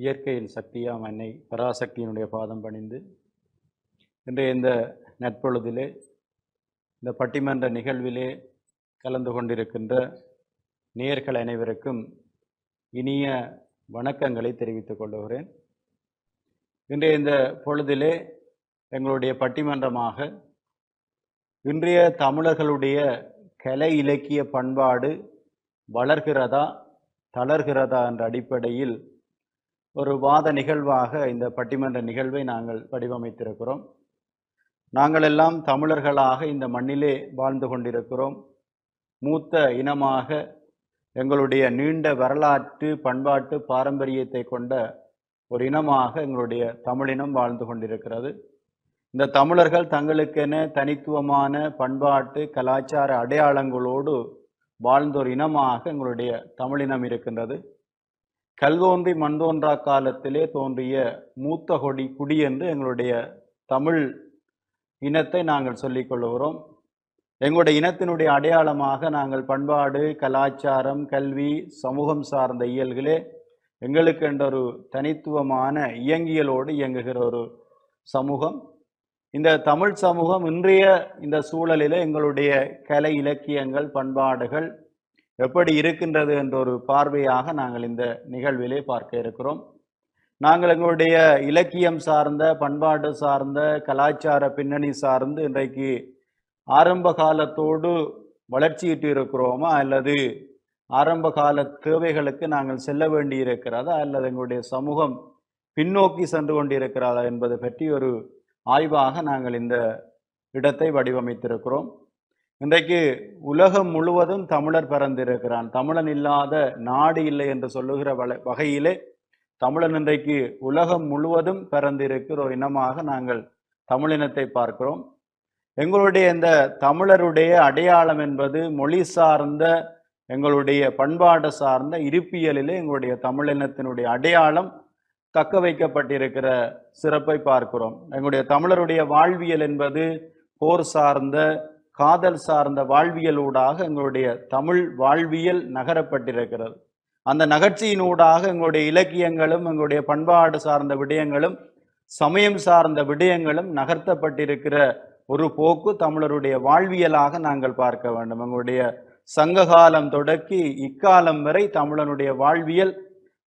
இயற்கையின் சக்தியாம் அன்னை பராசக்தியினுடைய பாதம் பணிந்து இன்றைய இந்த நற்பொழுதிலே இந்த பட்டிமன்ற நிகழ்விலே கலந்து கொண்டிருக்கின்ற நேயர்கள் அனைவருக்கும் இனிய வணக்கங்களை தெரிவித்துக் கொள்கிறேன். இன்றைய இந்த பொழுதிலே எங்களுடைய பட்டிமன்றமாக இன்றைய தமிழர்களுடைய கலை இலக்கிய பண்பாடு வளர்கிறதா தளர்கிறதா என்ற அடிப்படையில் ஒரு வாத நிகழ்வாக இந்த பட்டிமன்ற நிகழ்வை நாங்கள் வடிவமைத்திருக்கிறோம். நாங்கள் எல்லாம் தமிழர்களாக இந்த மண்ணிலே வாழ்ந்து கொண்டிருக்கிறோம். மூத்த இனமாக எங்களுடைய நீண்ட வரலாற்று பண்பாட்டு பாரம்பரியத்தை கொண்ட ஒரு இனமாக எங்களுடைய தமிழினம் வாழ்ந்து கொண்டிருக்கிறது. இந்த தமிழர்கள் தங்களுக்கென தனித்துவமான பண்பாட்டு கலாச்சார அடையாளங்களோடு வாழ்ந்த ஒரு இனமாக எங்களுடைய தமிழினம் இருக்கின்றது. கல்தோன்றி மண்தோன்றா காலத்திலே தோன்றிய மூத்த குடி என்று எங்களுடைய தமிழ் இனத்தை நாங்கள் சொல்லிக் கொள்கிறோம். எங்களுடைய இனத்தினுடைய அடையாளமாக நாங்கள் பண்பாடு, கலாச்சாரம், கல்வி, சமூகம் சார்ந்த இயல்களே எங்களுக்கு என்ற ஒரு தனித்துவமான இயங்கியலோடு இயங்குகிற ஒரு சமூகம். இந்த தமிழ் சமூகம் இன்றைய இந்த சூழலில் எங்களுடைய கலை இலக்கியங்கள் பண்பாடுகள் எப்படி இருக்கின்றது என்ற ஒரு பார்வையாக நாங்கள் இந்த நிகழ்விலே பார்க்க இருக்கிறோம். நாங்கள் எங்களுடைய இலக்கியம் சார்ந்த பண்பாடு சார்ந்த கலாச்சார பின்னணி சார்ந்து இன்றைக்கு ஆரம்ப காலத்தோடு வளர்ச்சியிட்டு இருக்கிறோமா அல்லது ஆரம்ப கால தேவைகளுக்கு நாங்கள் செல்ல வேண்டி இருக்கிறதா அல்லது எங்களுடைய சமூகம் பின்னோக்கி சென்று கொண்டிருக்கிறதா என்பது பற்றி ஒரு ஆய்வாக நாங்கள் இந்த இடத்தை வடிவமைத்திருக்கிறோம். இன்றைக்கு உலகம் முழுவதும் தமிழர் பிறந்திருக்கிறான். தமிழன் இல்லாத நாடு இல்லை என்று சொல்லுகிற வகையிலே தமிழன் இன்றைக்கு உலகம் முழுவதும் பிறந்திருக்கிற ஒரு இனமாக நாங்கள் தமிழினத்தை பார்க்கிறோம். எங்களுடைய இந்த தமிழருடைய அடையாளம் என்பது மொழி சார்ந்த எங்களுடைய பண்பாடு சார்ந்த இருப்பியலிலே எங்களுடைய தமிழினத்தினுடைய அடையாளம் தக்க வைக்கப்பட்டிருக்கிற சிறப்பை பார்க்கிறோம். எங்களுடைய தமிழருடைய வாழ்வியல் என்பது போர் சார்ந்த காதல் சார்ந்த வாழ்வியலூடாக எங்களுடைய தமிழ் வாழ்வியல் நகரப்பட்டிருக்கிறது. அந்த நகர்ச்சியினூடாக எங்களுடைய இலக்கியங்களும் எங்களுடைய பண்பாடு சார்ந்த விடயங்களும் சமயம் சார்ந்த விடயங்களும் நகர்த்தப்பட்டிருக்கிற ஒரு போக்கு தமிழருடைய வாழ்வியலாக நாங்கள் பார்க்க வேண்டும். எங்களுடைய சங்ககாலம் தொடக்கி இக்காலம் வரை தமிழனுடைய வாழ்வியல்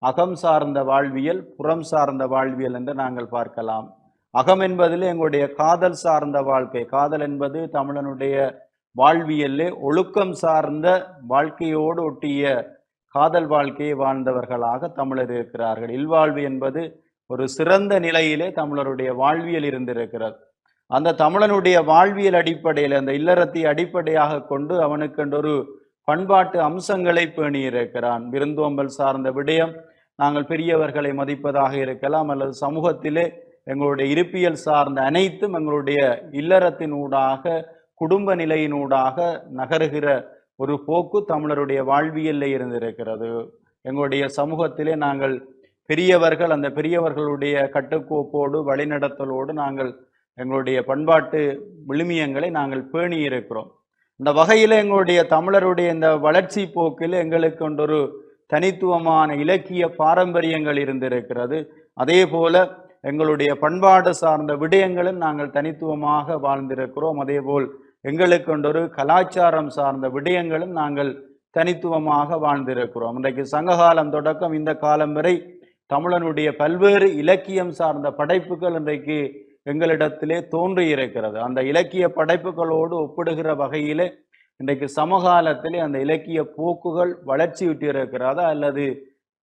அகம் சார்ந்த வாழ்வியல், புறம் சார்ந்த வாழ்வியல் என்று நாங்கள் பார்க்கலாம். அகம் என்பதில் எங்களுடைய காதல் சார்ந்த வாழ்க்கை, காதல் என்பது தமிழனுடைய வாழ்வியலே ஒழுக்கம் சார்ந்த வாழ்க்கையோடு ஒட்டிய காதல் வாழ்க்கையை வாழ்ந்தவர்களாக தமிழர் இருக்கிறார்கள். இல்வாழ்வு என்பது ஒரு சிறந்த நிலையிலே தமிழருடைய வாழ்வியல் இருந்திருக்கிறது. அந்த தமிழனுடைய வாழ்வியல் அடிப்படையில் அந்த இல்லறத்தை அடிப்படையாக கொண்டு அவனுக்கு ஒரு பண்பாட்டு அம்சங்களை பேணியிருக்கிறான். விருந்தோம்பல் சார்ந்த விடயம், நாங்கள் பெரியவர்களை மதிப்பதாக இருக்கலாம் அல்லது சமூகத்திலே எங்களுடைய இருப்பியல் சார்ந்த அனைத்தும் எங்களுடைய இல்லறத்தினூடாக குடும்ப நிலையினூடாக நகருகிற ஒரு போக்கு தமிழருடைய வாழ்வியல்ல இருந்திருக்கிறது. எங்களுடைய சமூகத்திலே நாங்கள் பெரியவர்கள், அந்த பெரியவர்களுடைய கட்டுக்கோப்போடு வழிநடத்தலோடு நாங்கள் எங்களுடைய பண்பாட்டு விழுமியங்களை நாங்கள் பேணி இருக்கிறோம். இந்த வகையில் எங்களுடைய தமிழருடைய இந்த வளர்ச்சி போக்கில் எங்களுக்கு ஒரு தனித்துவமான இலக்கிய பாரம்பரியங்கள் இருந்திருக்கிறது. அதே போல எங்களுடைய பண்பாடு சார்ந்த விடயங்களும் நாங்கள் தனித்துவமாக வாழ்ந்திருக்கிறோம். அதேபோல் எங்களுக்கு ஒரு கலாச்சாரம் சார்ந்த விடயங்களும் நாங்கள் தனித்துவமாக வாழ்ந்திருக்கிறோம். இன்றைக்கு சங்ககாலம் தொடக்கம் இந்த காலம் வரை தமிழனுடைய பல்வேறு இலக்கியம் சார்ந்த படைப்புகள் இன்றைக்கு எங்களிடத்திலே தோன்றி இருக்கிறது. அந்த இலக்கிய படைப்புகளோடு ஒப்பிடுகிற வகையிலே இன்றைக்கு சமகாலத்திலே அந்த இலக்கிய போக்குகள் வளர்ச்சி விட்டு இருக்கிறதா அல்லது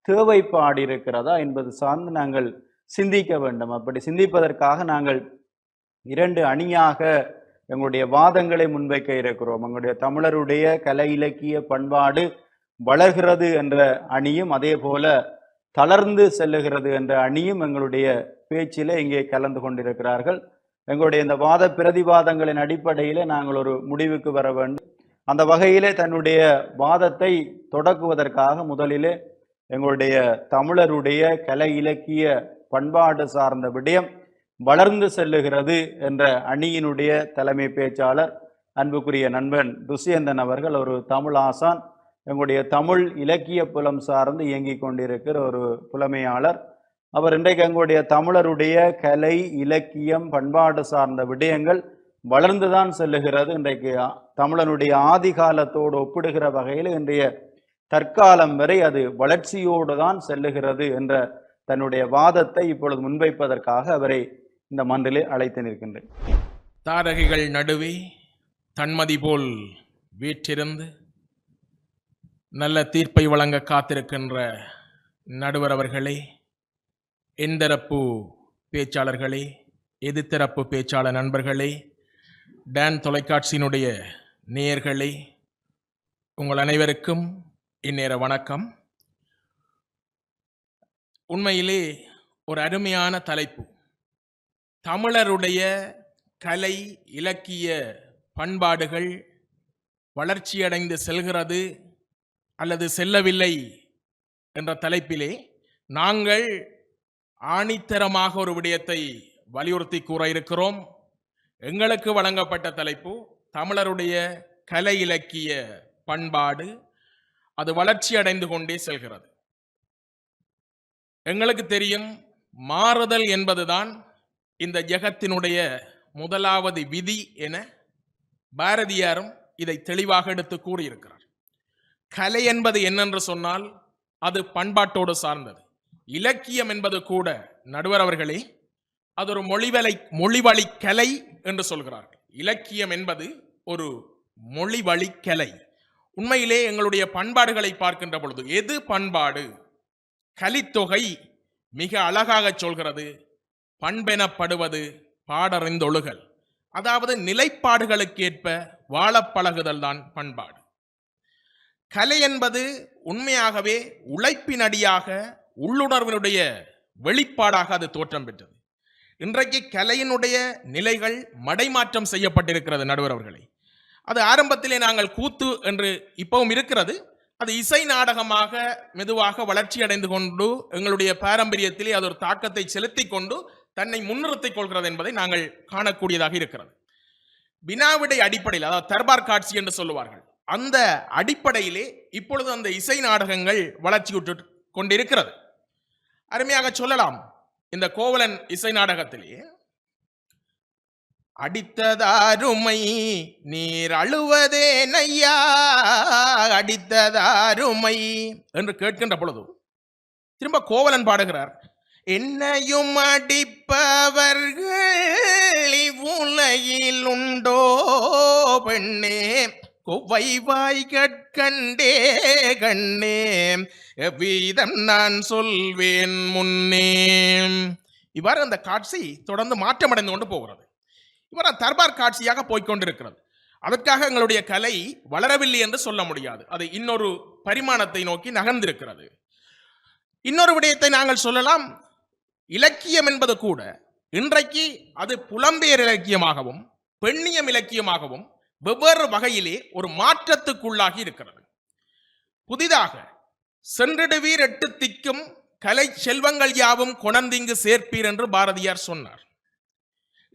தேவைப்பாடு இருக்கிறதா என்பது சார்ந்து நாங்கள் சிந்திக்க வேண்டும். அப்படி சிந்திப்பதற்காக நாங்கள் இரண்டு அணியாக எங்களுடைய வாதங்களை முன்வைக்க இருக்கிறோம். எங்களுடைய தமிழருடைய கலை இலக்கிய பண்பாடு வளர்கிறது என்ற அணியும் அதே போல தளர்ந்து செல்லுகிறது என்ற அணியும் எங்களுடைய பேச்சிலே இங்கே கலந்து கொண்டிருக்கிறார்கள். எங்களுடைய இந்த வாத பிரதிவாதங்களின் அடிப்படையிலே நாங்கள் ஒரு முடிவுக்கு வர வேண்டும். அந்த வகையிலே தன்னுடைய வாதத்தை தொடக்குவதற்காக முதலிலே எங்களுடைய தமிழருடைய கலை இலக்கிய பண்பாடு சார்ந்த விடயம் வளர்ந்து செல்லுகிறது என்ற அணியினுடைய தலைமை பேச்சாளர் அன்புக்குரிய நண்பன் துஷ்யந்தன் அவர்கள் ஒரு தமிழ் ஆசான், எங்களுடைய தமிழ் இலக்கிய புலம் சார்ந்து இயங்கிக் கொண்டிருக்கிற ஒரு புலமையாளர். அவர் இன்றைக்கு எங்களுடைய தமிழருடைய கலை இலக்கியம் பண்பாடு சார்ந்த விடயங்கள் வளர்ந்துதான் செல்லுகிறது. இன்றைக்கு தமிழனுடைய ஆதி காலத்தோடு ஒப்பிடுகிற வகையில் இன்றைய தற்காலம் வரை அது வளர்ச்சியோடு தான் செல்லுகிறது என்ற தன்னுடைய வாதத்தை இப்பொழுது முன்வைப்பதற்காக அவரை இந்த மன்றிலே அழைத்து நிற்கின்றேன். தாரகைகள் நடுவே தன்மதி போல் வீற்றிருந்து நல்ல தீர்ப்பை வழங்க காத்திருக்கின்ற நடுவர் அவர்களே, எந்தரப்பு பேச்சாளர்களே, எதிர்த்தரப்பு பேச்சாளர் நண்பர்களே, டான் தொலைக்காட்சியினுடைய நேயர்களே, உங்கள் அனைவருக்கும் இந்நேர வணக்கம். உண்மையிலே ஒரு அருமையான தலைப்பு. தமிழருடைய கலை இலக்கிய பண்பாடுகள் வளர்ச்சியடைந்து செல்கிறது அல்லது செல்லவில்லை என்ற தலைப்பிலே நாங்கள் ஆணித்தரமாக ஒரு விடயத்தை வலியுறுத்தி கூற இருக்கிறோம். எங்களுக்கு வழங்கப்பட்ட தலைப்பு தமிழருடைய கலை இலக்கிய பண்பாடு அது வளர்ச்சி அடைந்து கொண்டே செல்கிறது. எங்களுக்கு தெரியும், மாறுதல் என்பதுதான் இந்த ஜெகத்தினுடைய முதலாவது விதி என பாரதியாரும் இதை தெளிவாக எடுத்து கூறியிருக்கிறார். கலை என்பது என்னென்று சொன்னால் அது பண்பாட்டோடு சார்ந்தது. இலக்கியம் என்பது கூட நடுவர் அவர்களே அது ஒரு மொழிவழி கலை என்று சொல்கிறார்கள். இலக்கியம் என்பது ஒரு மொழிவழி கலை. உண்மையிலே எங்களுடைய பண்பாடுகளை பார்க்கின்ற பொழுது எது பண்பாடு? கலித்தொகை மிக அழகாக சொல்கிறது, பண்பெனப்படுவது பாடறிந்தொழுகல். அதாவது நிலைப்பாடுகளுக்கேற்ப வாழப் பழகுதல் தான் பண்பாடு. கலை என்பது உண்மையாகவே உழைப்பின் அடியாக உள்ளுணர்வினுடைய வெளிப்பாடாக அது தோற்றம் பெற்றது. இன்றைக்கு கலையினுடைய நிலைகள் மடைமாற்றம் செய்யப்பட்டிருக்கிறது நடுவர் அவர்களே. அது ஆரம்பத்திலே நாங்கள் கூத்து என்று இப்பவும் இருக்கிறது, அது இசை நாடகமாக மெதுவாக வளர்ச்சி அடைந்து கொண்டு எங்களுடைய பாரம்பரியத்திலே அது ஒரு தாக்கத்தை செலுத்தி கொண்டு தன்னை முன்னிறுத்திக் கொள்கிறது என்பதை நாங்கள் காணக்கூடியதாக இருக்கிறது. வினாவிடை அடிப்படையில், அதாவது தர்பார் காட்சி என்று சொல்லுவார்கள், அந்த அடிப்படையிலே இப்பொழுது அந்த இசை நாடகங்கள் வளர்ச்சியுற்று கொண்டிருக்கிறது. அருமையாக சொல்லலாம், இந்த கோவலன் இசை நாடகத்திலே அடித்ததாருமை நீர் அழுவதே நையா அடித்ததாருமை என்று கேட்கின்ற பொழுது திரும்ப கோவலன் பாடுகிறார், என்னையும் அடிப்பவர்கள் இவ்வுலகில் உண்டோ பெண்ணே கொவ்வைவாய் கற்கண்டே கண்ணே எவ்விதம் நான் சொல்வேன் முன்னே. இவ்வாறு அந்த காட்சி தொடர்ந்து மாற்றமடைந்து கொண்டு போகிறது. இவ்வாறு தர்பார் காட்சியாக போய்கொண்டிருக்கிறது. அதற்காக எங்களுடைய கலை வளரவில்லை என்று சொல்ல முடியாது. அது இன்னொரு பரிமாணத்தை நோக்கி நகர்ந்திருக்கிறது. இன்னொரு விடயத்தை நாங்கள் சொல்லலாம், இலக்கியம் என்பது கூட இன்றைக்கு அது புலம்பெயர் இலக்கியமாகவும் பெண்ணியம் இலக்கியமாகவும் வெவ்வேறு வகையிலே ஒரு மாற்றத்துக்குள்ளாகி இருக்கிறது. புதிதாக சென்றிடுவீர் எட்டு திக்கும் கலை செல்வங்கள் யாவும் கொணர்ந்திங்கு சேர்ப்பீர் என்று பாரதியார் சொன்னார்.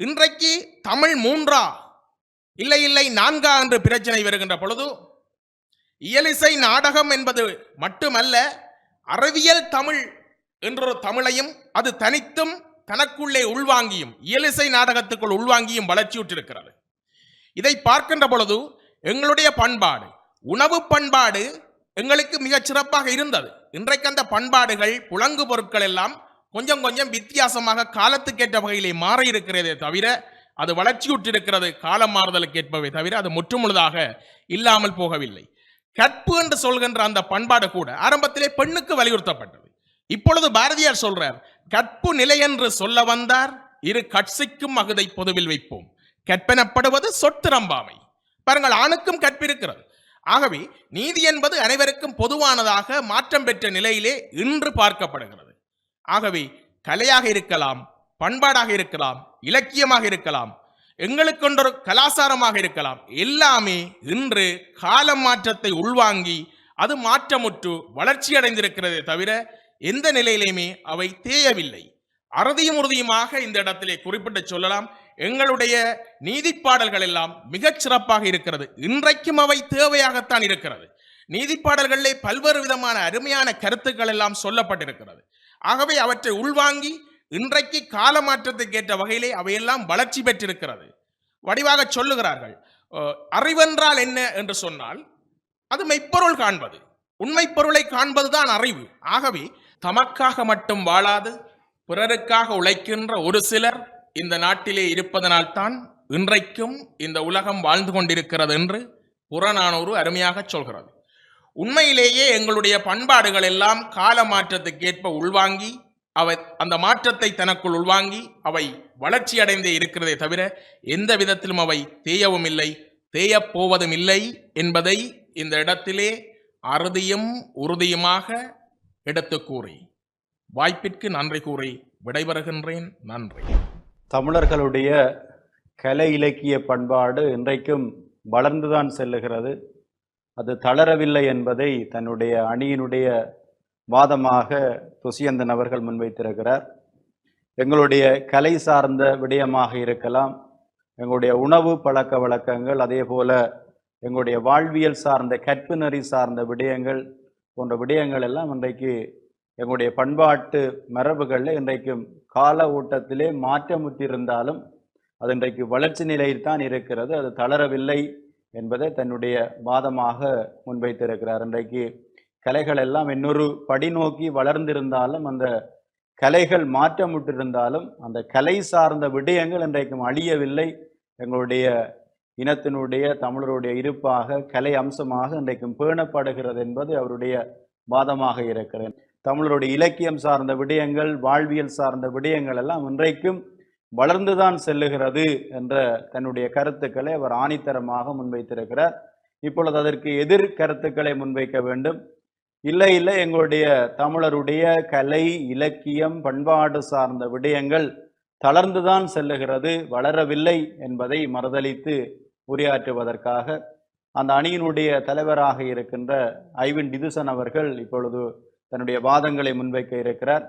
இன்றைக்கு தமிழ் மூன்றா இல்லை இல்லை நான்கா என்று பிரச்சனை வருகின்ற பொழுது இயலிசை நாடகம் என்பது மட்டுமல்ல, அறிவியல் தமிழ் என்றொரு தமிழையும் அது தனித்தும் தனக்குள்ளே உள்வாங்கியும் இயலிசை நாடகத்துக்குள் உள்வாங்கியும் வளர்ச்சியுற்றிருக்கிறது. இதை பார்க்கின்ற பொழுது எங்களுடைய பண்பாடு, உணவு பண்பாடு எங்களுக்கு மிகச் சிறப்பாக இருந்தது. இன்றைக்கு அந்த பண்பாடுகள் புலங்கு பொருட்கள் எல்லாம் கொஞ்சம் கொஞ்சம் வித்தியாசமாக காலத்துக்கேற்ற வகையிலே மாற இருக்கிறதே தவிர அது வளர்ச்சியுற்றிருக்கிறது காலம் மாறுதலுக்கு ஏற்பவே தவிர அது முற்றுமுழுதாக இல்லாமல் போகவில்லை. கற்பு என்று சொல்கின்ற அந்த பண்பாடு கூட ஆரம்பத்திலே பெண்ணுக்கு வலியுறுத்தப்பட்டது. இப்பொழுது பாரதியார் சொல்றார், கற்பு நிலை என்று சொல்ல வந்தார் இரு கட்சிக்கும் அகுதை பொதுவில் வைப்போம், கற்பெனப்படுவது சொத்திரம்பாமை. பாருங்கள், ஆணுக்கும் கற்பிருக்கிறது. ஆகவே நீதி என்பது அனைவருக்கும் பொதுவானதாக மாற்றம் பெற்ற நிலையிலே இன்று பார்க்கப்படுகிறது. ஆகவே கலையாக இருக்கலாம், பண்பாடாக இருக்கலாம், இலக்கியமாக இருக்கலாம், எங்களுக்கொண்டொரு கலாச்சாரமாக இருக்கலாம், எல்லாமே இன்று கால மாற்றத்தை உள்வாங்கி அது மாற்றமுற்று வளர்ச்சி அடைந்திருக்கிறதே தவிர எந்த நிலையிலுமே அவை தேயவில்லை. அறுதியும் உறுதியுமாக இந்த இடத்திலே குறிப்பிட்டு சொல்லலாம், எங்களுடைய நீதிப்பாடல்கள் எல்லாம் மிகச் சிறப்பாக இருக்கிறது. இன்றைக்கும் அவை தேவையாகத்தான் இருக்கிறது. நீதிப்பாடல்களிலே பல்வேறு விதமான அருமையான கருத்துக்கள் எல்லாம் சொல்லப்பட்டிருக்கிறது. ஆகவே அவற்றை உள்வாங்கி இன்றைக்கு கால மாற்றத்துக்கேற்ற வகையிலே அவையெல்லாம் வளர்ச்சி பெற்றிருக்கிறது. வடிவாக சொல்லுகிறார்கள், அறிவென்றால் என்ன என்று சொன்னால் அது மெய்ப்பொருள் காண்பது, உண்மை பொருளை காண்பதுதான் அறிவு. ஆகவே தமக்காக மட்டும் வாழாது பிறருக்காக உழைக்கின்ற ஒரு சிலர் இந்த நாட்டிலே இருப்பதனால்தான் இன்றைக்கும் இந்த உலகம் வாழ்ந்து கொண்டிருக்கிறது என்று புறநானூறு அருமையாக சொல்கிறது. உண்மையிலேயே எங்களுடைய பண்பாடுகள் எல்லாம் கால மாற்றத்துக்கேற்ப உள்வாங்கி அவை அந்த மாற்றத்தை தனக்குள் உள்வாங்கி அவை வளர்ச்சி அடைந்தே இருக்கிறதே தவிர எந்த விதத்திலும் அவை தேயவும் இல்லை, தேயப் போவதும் இல்லை என்பதை இந்த இடத்திலே அறுதியும் உறுதியுமாக எடுத்து கூறி வாய்ப்பிற்கு நன்றி கூறி விடைபெறுகின்றேன். நன்றி. தமிழர்களுடைய கலை இலக்கிய பண்பாடு இன்றைக்கும் வளர்ந்துதான் செல்லுகிறது. அது தளரவில்லை என்பதை தன்னுடைய அணியினுடைய வாதமாக துசியந்தன் அவர்கள் முன்வைத்திருக்கிறார். எங்களுடைய கலை சார்ந்த விடயமாக இருக்கலாம், எங்களுடைய உணவு பழக்க வழக்கங்கள், அதே போல எங்களுடைய வாழ்வியல் சார்ந்த கற்பு நெறி சார்ந்த விடயங்கள் போன்ற விடயங்கள் எல்லாம் இன்றைக்கு எங்களுடைய பண்பாட்டு மரபுகளில் இன்றைக்கும் கால ஓட்டத்திலே மாற்றமுற்றிருந்தாலும் அது இன்றைக்கு வளர்ச்சி நிலையில் தான் இருக்கிறது. அது தளரவில்லை என்பதை தன்னுடைய வாதமாக முன்வைத்திருக்கிறார். இன்றைக்கு கலைகள் எல்லாம் இன்னொரு படி நோக்கி வளர்ந்திருந்தாலும் அந்த கலைகள் மாற்றமுற்றிருந்தாலும் அந்த கலை சார்ந்த விடயங்கள் இன்றைக்கும் அழியவில்லை. எங்களுடைய இனத்தினுடைய தமிழருடைய இருப்பாக கலை அம்சமாக இன்றைக்கும் பேணப்படுகிறது என்பது அவருடைய வாதமாக இருக்கிறது. தமிழருடைய இலக்கியம் சார்ந்த விடயங்கள், வாழ்வியல் சார்ந்த விடயங்கள் எல்லாம் இன்றைக்கும் வளர்ந்துதான் செல்லுகிறது என்ற தன்னுடைய கருத்துக்களை அவர் ஆணித்தரமாக முன்வைத்திருக்கிறார். இப்பொழுது அதற்கு எதிர் கருத்துக்களை முன்வைக்க வேண்டும். இல்லை இல்லை, எங்களுடைய தமிழருடைய கலை இலக்கியம் பண்பாடு சார்ந்த விடயங்கள் தளர்ந்துதான் செல்லுகிறது, வளரவில்லை என்பதை மறுதலித்து உரையாற்றுவதற்காக அந்த அணியினுடைய தலைவராக இருக்கின்ற ஐவின் டிதுசன் அவர்கள் இப்பொழுது தன்னுடைய வாதங்களை முன்வைக்க இருக்கிறார்.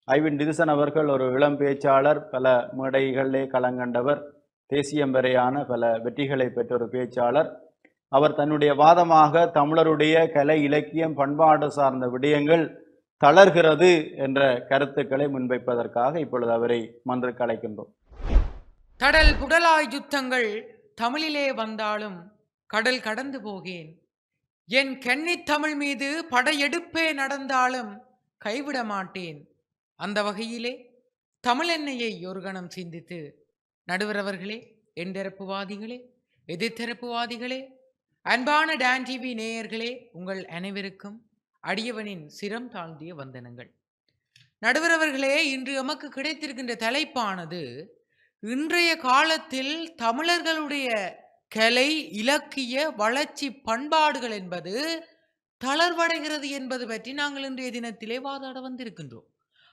ஐவின் டிதுசன் அவர்கள் ஒரு இளம் பேச்சாளர், பல மேடைகளிலே களங்கண்டவர், தேசியம் வரையான பல வெற்றிகளை பெற்ற ஒரு பேச்சாளர். அவர் தன்னுடைய வாதமாக தமிழருடைய கலை இலக்கியம் பண்பாடு சார்ந்த விடயங்கள் தளர்கிறது என்ற கருத்துக்களை முன்வைப்பதற்காக இப்பொழுது அவரை மன்றுக்கு அழைக்கின்றோம். தடல் புடலாய் யுத்தங்கள் தமிழிலே வந்தாலும் கடல் கடந்து போகேன், என் கன்னித் தமிழ் மீது படையெடுப்பே நடந்தாலும் கைவிட மாட்டேன். அந்த வகையிலே தமிழெண்ணையை ஒரு கணம் சிந்தித்து, நடுவர் அவர்களே, என்தரப்புவாதிகளே, எதிர்த்தரப்புவாதிகளே, அன்பான டான் டிவி நேயர்களே, உங்கள் அனைவருக்கும் அடியவனின் சிரம் தாழ்ந்திய வந்தனங்கள். நடுவர் அவர்களே, இன்று எமக்கு கிடைத்திருக்கின்ற தலைப்பானது இன்றைய காலத்தில் தமிழர்களுடைய கலை இலக்கிய வளர்ச்சி பண்பாடுகள் என்பது தளர்வடைகிறது என்பது பற்றி நாங்கள் இன்றைய தினத்திலே வாதாட வந்திருக்கின்றோம்.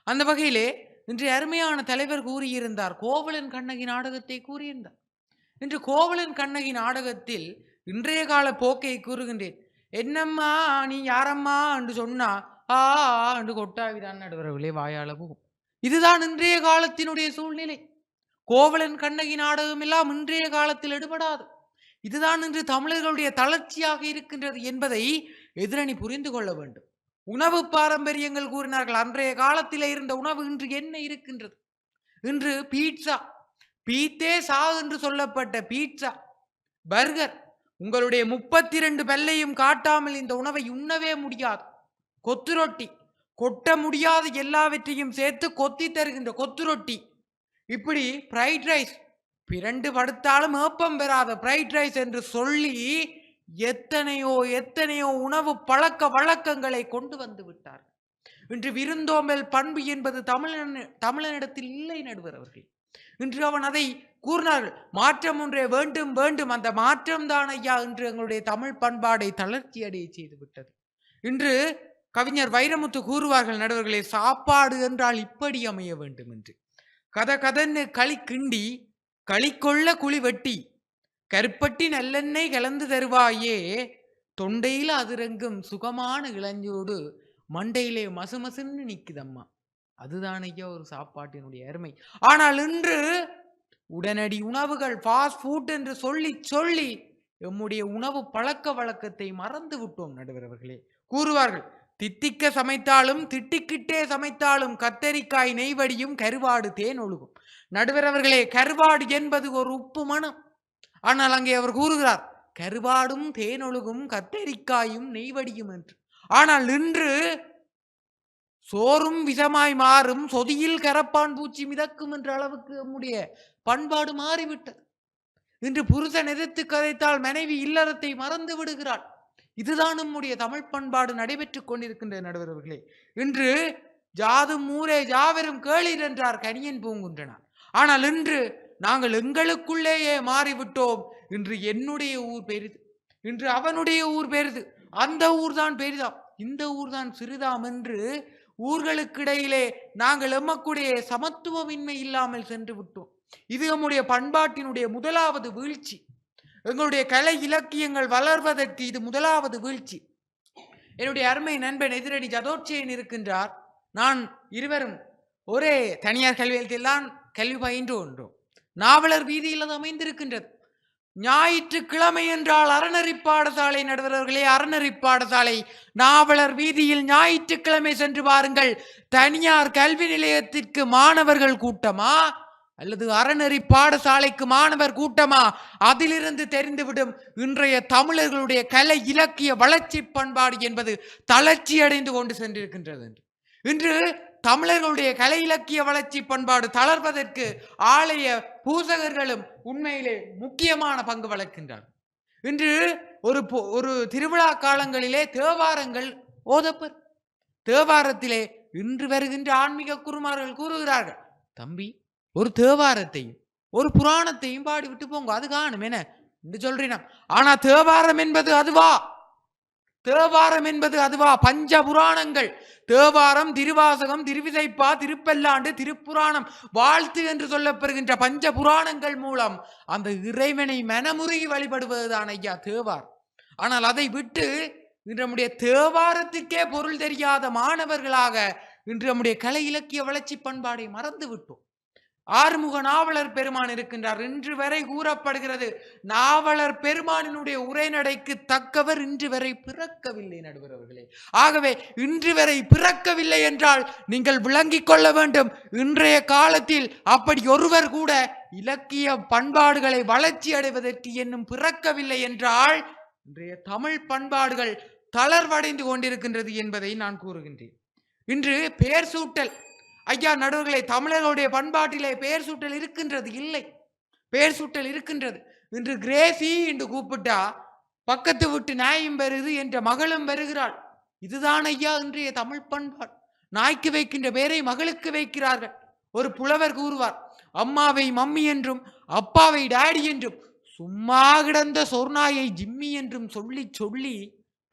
அந்த வகையிலே இன்று அருமையான தலைவர் கூறியிருந்தார், கோவலன் கண்ணகி நாடகத்தை கூறியிருந்தார். இன்று கோவலன் கண்ணகி நாடகத்தில் இன்றைய கால போக்கை கூறுகின்றேன். என்னம்மா நீ யாரம்மா என்று சொன்னா ஆ என்று கொட்டாவிதான் நடுவர்களே வாயாள போகும். இதுதான் இன்றைய காலத்தினுடைய சூழ்நிலை. கோவலன் கண்ணகி நாடகம் எல்லாம் இன்றைய காலத்தில் எடுபடாது. இதுதான் இன்று தமிழர்களுடைய தளர்ச்சியாக இருக்கின்றது என்பதை எதிரணி புரிந்து கொள்ள வேண்டும். உணவு பாரம்பரியங்கள் கூறினார்கள், அன்றைய காலத்தில் இருந்த உணவு இன்று என்ன இருக்கின்றது? இன்று பீட்சா, பீத்தே சா என்று சொல்லப்பட்ட பீட்சா, பர்கர், உங்களுடைய 32 பல்லையும் காட்டாமல் இந்த உணவை உண்ணவே முடியாது. கொத்து ரொட்டி, கொட்ட முடியாத எல்லாவற்றையும் சேர்த்து கொத்தி தருகின்ற கொத்து ரொட்டி, இப்படி ஃப்ரைட் ரைஸ், பிரண்டு படுத்தாலும் ஏப்பம் பெறாத ஃப்ரைட் ரைஸ் என்று சொல்லி எத்தனையோ எத்தனையோ உணவு பழக்க வழக்கங்களை கொண்டு வந்து விட்டார். இன்று விருந்தோம்பல் பண்பு என்பது தமிழனிடத்தில் இல்லை நடுவர் அவர்கள். இன்று அவன் அதை கூறினார்கள், மாற்றம் ஒன்றே வேண்டும் வேண்டும். அந்த மாற்றம் தான் ஐயா இன்று எங்களுடைய தமிழ் பண்பாடை தளர்ச்சி அடைய செய்து விட்டது. இன்று கவிஞர் வைரமுத்து கூறுவார்கள் நடுவர்களே, சாப்பாடு என்றால் இப்படி அமைய வேண்டும் என்று. கத கதன்னு களி கிண்டி களிக்கொள்ள குழி வெட்டி கருப்பட்டி நல்லெண்ணெய் கலந்து தருவாயே, தொண்டையில் அதிரங்கும் சுகமான இளஞ்சோடு மண்டையிலே மசுமசுன்னு நிக்குதம்மா. அதுதான் ஐயா ஒரு சாப்பாட்டினுடைய அருமை. ஆனால் இன்று உடனடி உணவுகள், ஃபாஸ்ட் ஃபுட் என்று சொல்லி சொல்லி எம்முடைய உணவு பழக்க வழக்கத்தை மறந்து விட்டோம் நடுவர் அவர்களே. கூறுவார்கள், தித்திக்க சமைத்தாலும் திட்டிக்கிட்டே சமைத்தாலும் கத்தரிக்காய் நெய்வடியும் கருவாடு தேன் ஒழுகும். நடுவர் அவர்களே, கருவாடு என்பது ஒரு உப்பு மனம். ஆனால் அங்கே அவர் கூறுகிறார் கருவாடும் தேனொழுகும் கத்தரிக்காயும் நெய்வடியும் என்று. ஆனால் இன்று சோறும் விஷமாய் மாறும், சொதியில் கரப்பான் பூச்சி மிதக்கும் என்ற அளவுக்கு நம்முடைய பண்பாடு மாறிவிட்டது. இன்று புருஷன் எதிர்த்து கதைத்தால் மனைவி இல்லறத்தை மறந்து விடுகிறாள். இதுதான் நம்முடைய தமிழ் பண்பாடு நடைபெற்றுக் கொண்டிருக்கின்ற நடுவர்களே. இன்று ஜாதும் ஊரே ஜாவரும் கேளீர் என்றார் கனியன் பூங்குன்றனார். ஆனால் இன்று நாங்கள் எங்களுக்குள்ளேயே மாறிவிட்டோம். இன்று என்னுடைய ஊர் பெரிது, இன்று அவனுடைய ஊர் பெரிது, அந்த ஊர் தான் பெரிதாம், இந்த ஊர் தான் சிறிதாம் என்று ஊர்களுக்கிடையிலே நாங்கள் எம்மக்குடைய சமத்துவமின்மை இல்லாமல் சென்று விட்டோம். இது நம்முடைய பண்பாட்டினுடைய முதலாவது வீழ்ச்சி. எங்களுடைய கலை இலக்கியங்கள் வளர்வதற்கு இது முதலாவது வீழ்ச்சி. என்னுடைய அருமை நண்பன் எதிரணி ஜதோட்சேன் இருக்கின்றார். நான் இருவரும் ஒரே தனியார் கல்வியில் தான் கல்வி பயின்று ஒன்றோம். நாவலர் வீதியில் அது அமைந்திருக்கின்றது. ஞாயிற்றுக்கிழமை என்றால் அறநெறி பாடசாலை நடுவர்களே, அறநெறி பாடசாலை நாவலர் வீதியில் ஞாயிற்றுக்கிழமை சென்று பாருங்கள். தனியார் கல்வி நிலையத்திற்கு மாணவர்கள் கூட்டமா அல்லது அறநெறி பாடசாலைக்கு மாணவர் கூட்டமா, அதிலிருந்து தெரிந்துவிடும் இன்றைய தமிழர்களுடைய கலை இலக்கிய வளர்ச்சி பண்பாடு என்பது தளர்ச்சி அடைந்து கொண்டு சென்றிருக்கின்றது. இன்று தமிழர்களுடைய கலை இலக்கிய வளர்ச்சி பண்பாடு தளர்வதற்கு ஆலய பூசகர்களும் உண்மையிலே முக்கியமான பங்கு வளர்க்கின்றார். இன்று ஒரு திருவிழா காலங்களிலே தேவாரங்கள் ஓதப்பர். தேவாரத்திலே இன்று வருகின்ற ஆன்மீக குருமார்கள் கூறுகிறார்கள், தம்பி ஒரு தேவாரத்தையும் ஒரு புராணத்தையும் பாடிவிட்டு போங்க, அது காணும் என என்று சொல்றீனா. ஆனா தேவாரம் என்பது அதுவா? தேவாரம் என்பது அதுவா? பஞ்ச புராணங்கள் தேவாரம், திருவாசகம், திருவிசைப்பா, திருப்பல்லாண்டு, திருப்புராணம், வாழ்த்து என்று சொல்லப்படுகின்ற பஞ்ச புராணங்கள் மூலம் அந்த இறைவனை மனமுருகி வழிபடுவதுதான் ஐயா தேவார். ஆனால் அதை விட்டு இன்று நம்முடைய தேவாரத்திற்கே பொருள் தெரியாத மாணவர்களாக இன்று நம்முடைய கலை இலக்கிய வளர்ச்சி பண்பாடை மறந்து விட்டோம். ஆறுமுக நாவலர் பெருமான் இருக்கின்றார். இன்று வரை கூறப்படுகிறது நாவலர் பெருமானினுடைய உரைநடைக்கு தக்கவர் இன்று வரை பிறக்கவில்லை நடுவர் அவர்களே. ஆகவே இன்று வரை பிறக்கவில்லை என்றால் நீங்கள் விளங்கிக் கொள்ள வேண்டும், இன்றைய காலத்தில் அப்படி ஒருவர் கூட இலக்கிய பண்பாடுகளை வளர்ச்சி அடைவதற்கு என்னும் பிறக்கவில்லை என்றால் இன்றைய தமிழ் பண்பாடுகள் தளர்வடைந்து கொண்டிருக்கின்றது என்பதை நான் கூறுகின்றேன். இன்று பெயர் சூட்டல் ஐயா நடுவர்களே, தமிழர்களுடைய பண்பாட்டிலே பெயர் சூட்டல் இருக்கின்றது இல்லை, பெயர் சூட்டல் இருக்கின்றது. இன்று கிரேசி என்று கூப்பிட்டா பக்கத்து விட்டு நாயும் பெறுது என்ற மகளும் பெறுகிறாள். இதுதான் ஐயா இன்றைய தமிழ் பண்பாடு. நாய்க்கு வைக்கின்ற பெயரை மகளுக்கு வைக்கிறார்கள். ஒரு புலவர் கூறுவார், அம்மாவை மம்மி என்றும் அப்பாவை டாடி என்றும் சும்மா கிடந்த சொர்நாயை ஜிம்மி என்றும் சொல்லி சொல்லி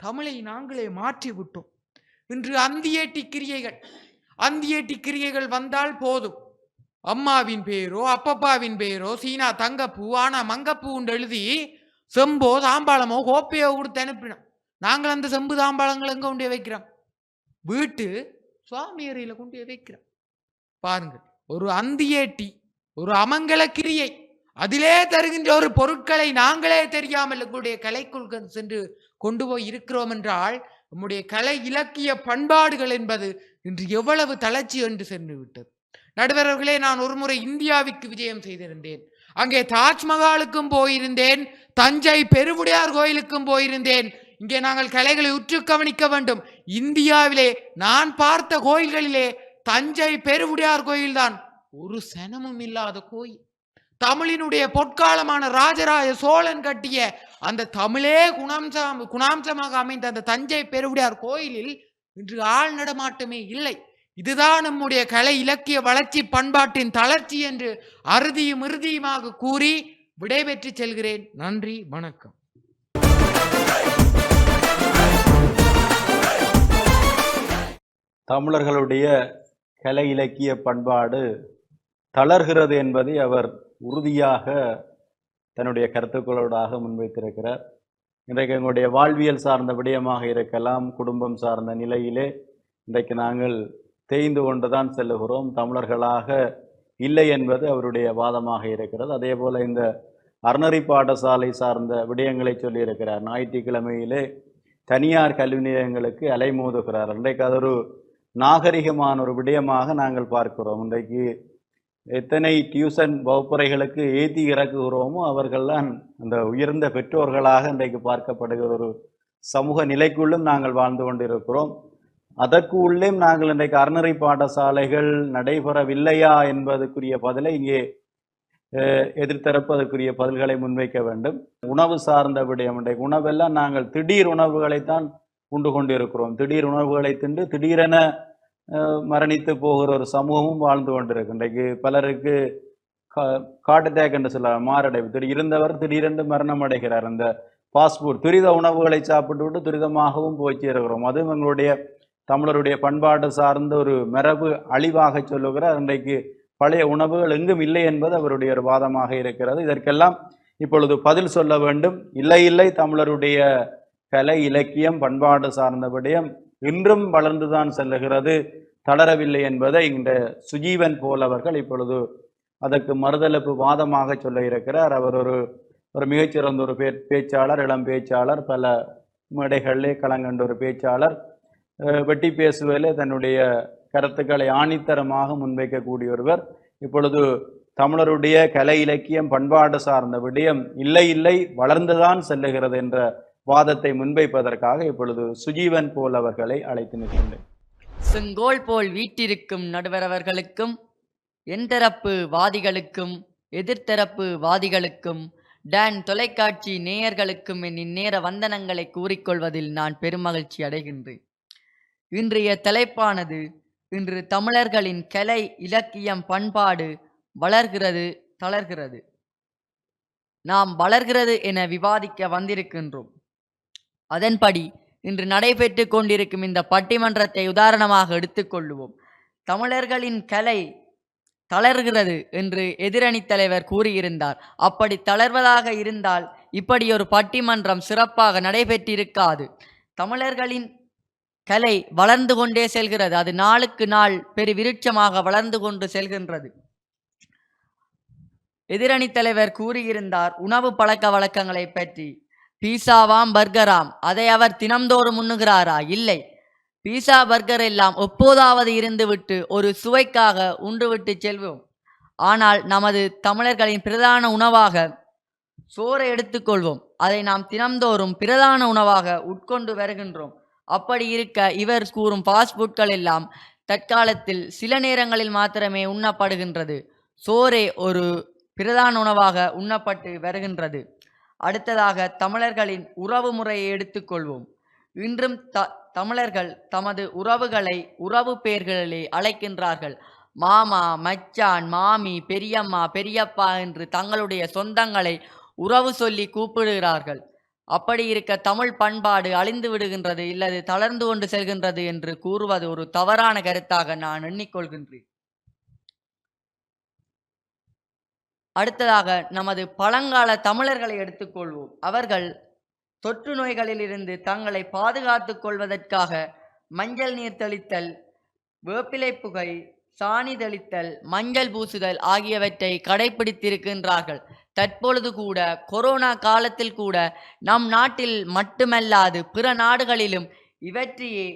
தமிழை நாங்களே மாற்றி விட்டோம். இன்று அந்தியேட்டி கிரியைகள் வந்தால் போதும், அம்மாவின் பேரோ அப்பப்பாவின் பேரோ சீனா தங்கப்பூ ஆனா மங்கப்பூ எழுதி செம்போ தாம்பாளமோ கோப்பையோ கொடுத்து அனுப்பினோம். நாங்கள் அந்த செம்பு தாம்பாளங்கள் எங்க கொண்டு வைக்கிறோம்? வீட்டு சுவாமி அறையில கொண்டு வைக்கிறோம். பாருங்கள், ஒரு அந்தியேட்டி, ஒரு அமங்கல கிரியை, அதிலே தருகின்ற ஒரு பொருட்களை நாங்களே தெரியாமல் எங்களுடைய கலைக்குள் சென்று கொண்டு போய் இருக்கிறோம் என்றால் நம்முடைய கலை இலக்கிய பண்பாடுகள் என்பது இன்று எவ்வளவு தளர்ச்சி என்று சென்று விட்டது. நடுவர்களே, நான் ஒரு முறை இந்தியாவிற்கு விஜயம் செய்திருந்தேன். அங்கே தாஜ்மஹாலுக்கும் போயிருந்தேன், தஞ்சை பெருவுடையார் கோயிலுக்கும் போயிருந்தேன். இங்கே நாங்கள் கலைகளை உற்று கவனிக்க வேண்டும். இந்தியாவிலே நான் பார்த்த கோயில்களிலே தஞ்சை பெருவுடையார் கோயில்தான் ஒரு சனமும் இல்லாத கோயில். தமிழினுடைய பொற்காலமான ராஜராஜ சோழன் கட்டிய அந்த தமிழே குணாம்சமாக அமைந்த அந்த தஞ்சை பெருவுடையார் கோயிலில் இன்று ஆள் நடமாட்டமே இல்லை. இதுதான் நம்முடைய கலை இலக்கிய வளர்ச்சி பண்பாட்டின் தளர்ச்சி என்று அறுதியும் இறுதியுமாக கூறி விடைபெற்று செல்கிறேன். நன்றி, வணக்கம். தமிழர்களுடைய கலை இலக்கிய பண்பாடு தளர்கிறது என்பதை அவர் உறுதியாக தன்னுடைய கருத்துக்களோடாக முன்வைத்திருக்கிறார். இன்றைக்கு எங்களுடைய வாழ்வியல் சார்ந்த விடயமாக இருக்கலாம், குடும்பம் சார்ந்த நிலையிலே இன்றைக்கு நாங்கள் தேய்ந்து கொண்டுதான் செல்லுகிறோம். தமிழர்களாக இல்லை என்பது அவருடைய வாதமாக இருக்கிறது. அதே போல இந்த அறநெறி பாடசாலை சார்ந்த விடயங்களை சொல்லியிருக்கிறார். ஞாயிற்றுக்கிழமையிலே தனியார் கல்வி நிலையங்களுக்கு அலைமோதுகிறார். இன்றைக்கு அது ஒரு நாகரிகமான ஒரு விடயமாக நாங்கள் பார்க்கிறோம். இன்றைக்கு எத்தனை டியூஷன் வகுப்பறைகளுக்கு ஏற்றி இறக்குகிறோமோ அவர்கள்தான் அந்த உயர்ந்த பெற்றோர்களாக இன்றைக்கு பார்க்கப்படுகிற ஒரு சமூக நிலைக்குள்ளும் நாங்கள் வாழ்ந்து கொண்டிருக்கிறோம். அதற்கு உள்ளே நாங்கள் இன்றைக்கு அறநெறி பாடசாலைகள் நடைபெறவில்லையா என்பதற்குரிய பதிலை இங்கே எதிர்த்தரப்பு அதற்குரிய பதில்களை முன்வைக்க வேண்டும். உணவு சார்ந்த விடயம், இன்றைக்கு உணவெல்லாம் நாங்கள் திடீர் உணவுகளைத்தான் உண்டு கொண்டிருக்கிறோம். திடீர் உணவுகளை தின்று திடீரென மரணித்து போகிற ஒரு சமூகமும் வாழ்ந்து கொண்டிருக்கு. இன்றைக்கு பலருக்கு ஹார்ட் அட்டாக் என்று சொல்ல மாரடைப்பு இருந்தவர் திடீரென்று மரணம் அடைகிறார். அந்த ஃபாஸ்ட் ஃபுட் துரித உணவுகளை சாப்பிட்டு விட்டு துரிதமாகவும் போய் சேருகிறோம். அதுவும் எங்களுடைய தமிழருடைய பண்பாடு சார்ந்த ஒரு மரபு அழிவாக சொல்லுகிறார். இன்றைக்கு பழைய உணவுகள் எங்கும் இல்லை என்பது அவருடைய ஒரு வாதமாக இருக்கிறது. இதற்கெல்லாம் இப்பொழுது பதில் சொல்ல வேண்டும். இல்லை இல்லை, தமிழருடைய கலை இலக்கியம் பண்பாடு சார்ந்த விடயம் இன்றும் வளர்ந்துதான் செல்லுகிறது, தளரவில்லை என்பதை இந்த சுஜீவன் போல் அவர்கள் இப்பொழுது அதற்கு மறுதளிப்பு வாதமாக சொல்ல இருக்கிறார். அவர் ஒரு மிகச்சிறந்த ஒரு பேச்சாளர், இளம் பேச்சாளர், பல மேடைகளிலே களங்கண்ட ஒரு பேச்சாளர், வெட்டி பேசுவதிலே தன்னுடைய கருத்துக்களை ஆணித்தரமாக முன்வைக்கக்கூடிய ஒருவர் இப்பொழுது தமிழருடைய கலை இலக்கியம் பண்பாடு சார்ந்த விடயம் இல்லை இல்லை வளர்ந்துதான் செல்லுகிறது என்ற வாதத்தை முன்வைப்பதற்காக இப்பொழுது சுஜீவன் போல் அவர்களை அழைத்து நிற்கின்றேன். செங்கோல் போல் வீட்டிருக்கும் நடுவரவர்களுக்கும் என்தரப்பு வாதிகளுக்கும் எதிர்த்தரப்பு வாதிகளுக்கும் டான் தொலைக்காட்சி நேயர்களுக்கும் என் இந்நேர வந்தனங்களை கூறிக்கொள்வதில் நான் பெருமகிழ்ச்சி அடைகின்றேன். இன்றைய தலைப்பானது இன்று தமிழர்களின் கலை இலக்கியம் பண்பாடு வளர்கிறது தளர்கிறது. நாம் வளர்கிறது என விவாதிக்க வந்திருக்கின்றோம். அதன்படி இன்று நடைபெற்று கொண்டிருக்கும் இந்த பட்டிமன்றத்தை உதாரணமாக எடுத்துக்கொள்ளுவோம். தமிழர்களின் கலை தளர்கிறது என்று எதிரணி தலைவர் கூறியிருந்தார். அப்படி தளர்வதாக இருந்தால் இப்படி ஒரு பட்டிமன்றம் சிறப்பாக நடைபெற்றிருக்காது. தமிழர்களின் கலை வளர்ந்து கொண்டே செல்கிறது. அது நாளுக்கு நாள் பெருவிருட்சமாக வளர்ந்து கொண்டு செல்கின்றது. எதிரணி தலைவர் கூறியிருந்தார் உணவு பழக்க வழக்கங்களை பற்றி. பீஸாவாம் பர்கராம், அதை அவர் தினம்தோறும் உண்ணுகிறாரா? இல்லை. பீஸா பர்கர் எல்லாம் எப்போதாவது இருந்துவிட்டு ஒரு சுவைக்காக உண்டுவிட்டு செல்வோம். ஆனால் நமது தமிழர்களின் பிரதான உணவாக சோறை எடுத்துக்கொள்வோம். அதை நாம் தினம்தோறும் பிரதான உணவாக உட்கொண்டு வருகின்றோம். அப்படி இருக்க இவர் கூறும் ஃபாஸ்ட் ஃபுட்கள் எல்லாம் தற்காலத்தில் சில நேரங்களில் மாத்திரமே உண்ணப்படுகின்றது. சோறே ஒரு பிரதான உணவாக உண்ணப்பட்டு வருகின்றது. அடுத்ததாக தமிழர்களின் உறவு முறையை எடுத்துக்கொள்வோம். இன்றும் தமிழர்கள் தமது உறவுகளை உறவு பெயர்களிலே அழைக்கின்றார்கள். மாமா, மச்சான், மாமி, பெரியம்மா, பெரியப்பா என்று தங்களுடைய சொந்தங்களை உறவு சொல்லி கூப்பிடுகிறார்கள். அப்படி இருக்க தமிழ் பண்பாடு அழிந்து விடுகின்றது இல்லது தளர்ந்து கொண்டு செல்கின்றது என்று கூறுவது ஒரு தவறான கருத்தாக நான் எண்ணிக்கொள்கின்றேன். அடுத்ததாக நமது பழங்கால தமிழர்களை எடுத்துக்கொள்வோம். அவர்கள் தொற்று நோய்களிலிருந்து தங்களை பாதுகாத்துக் கொள்வதற்காக மஞ்சள் நீர் தெளித்தல், வேப்பிலை புகை, சாணி தெளித்தல், மஞ்சள் பூசுதல் ஆகியவற்றை கடைபிடித்திருக்கின்றார்கள். தற்பொழுது கூட கொரோனா காலத்தில் கூட நம் நாட்டில் மட்டுமல்லாது பிற நாடுகளிலும் இவற்றையே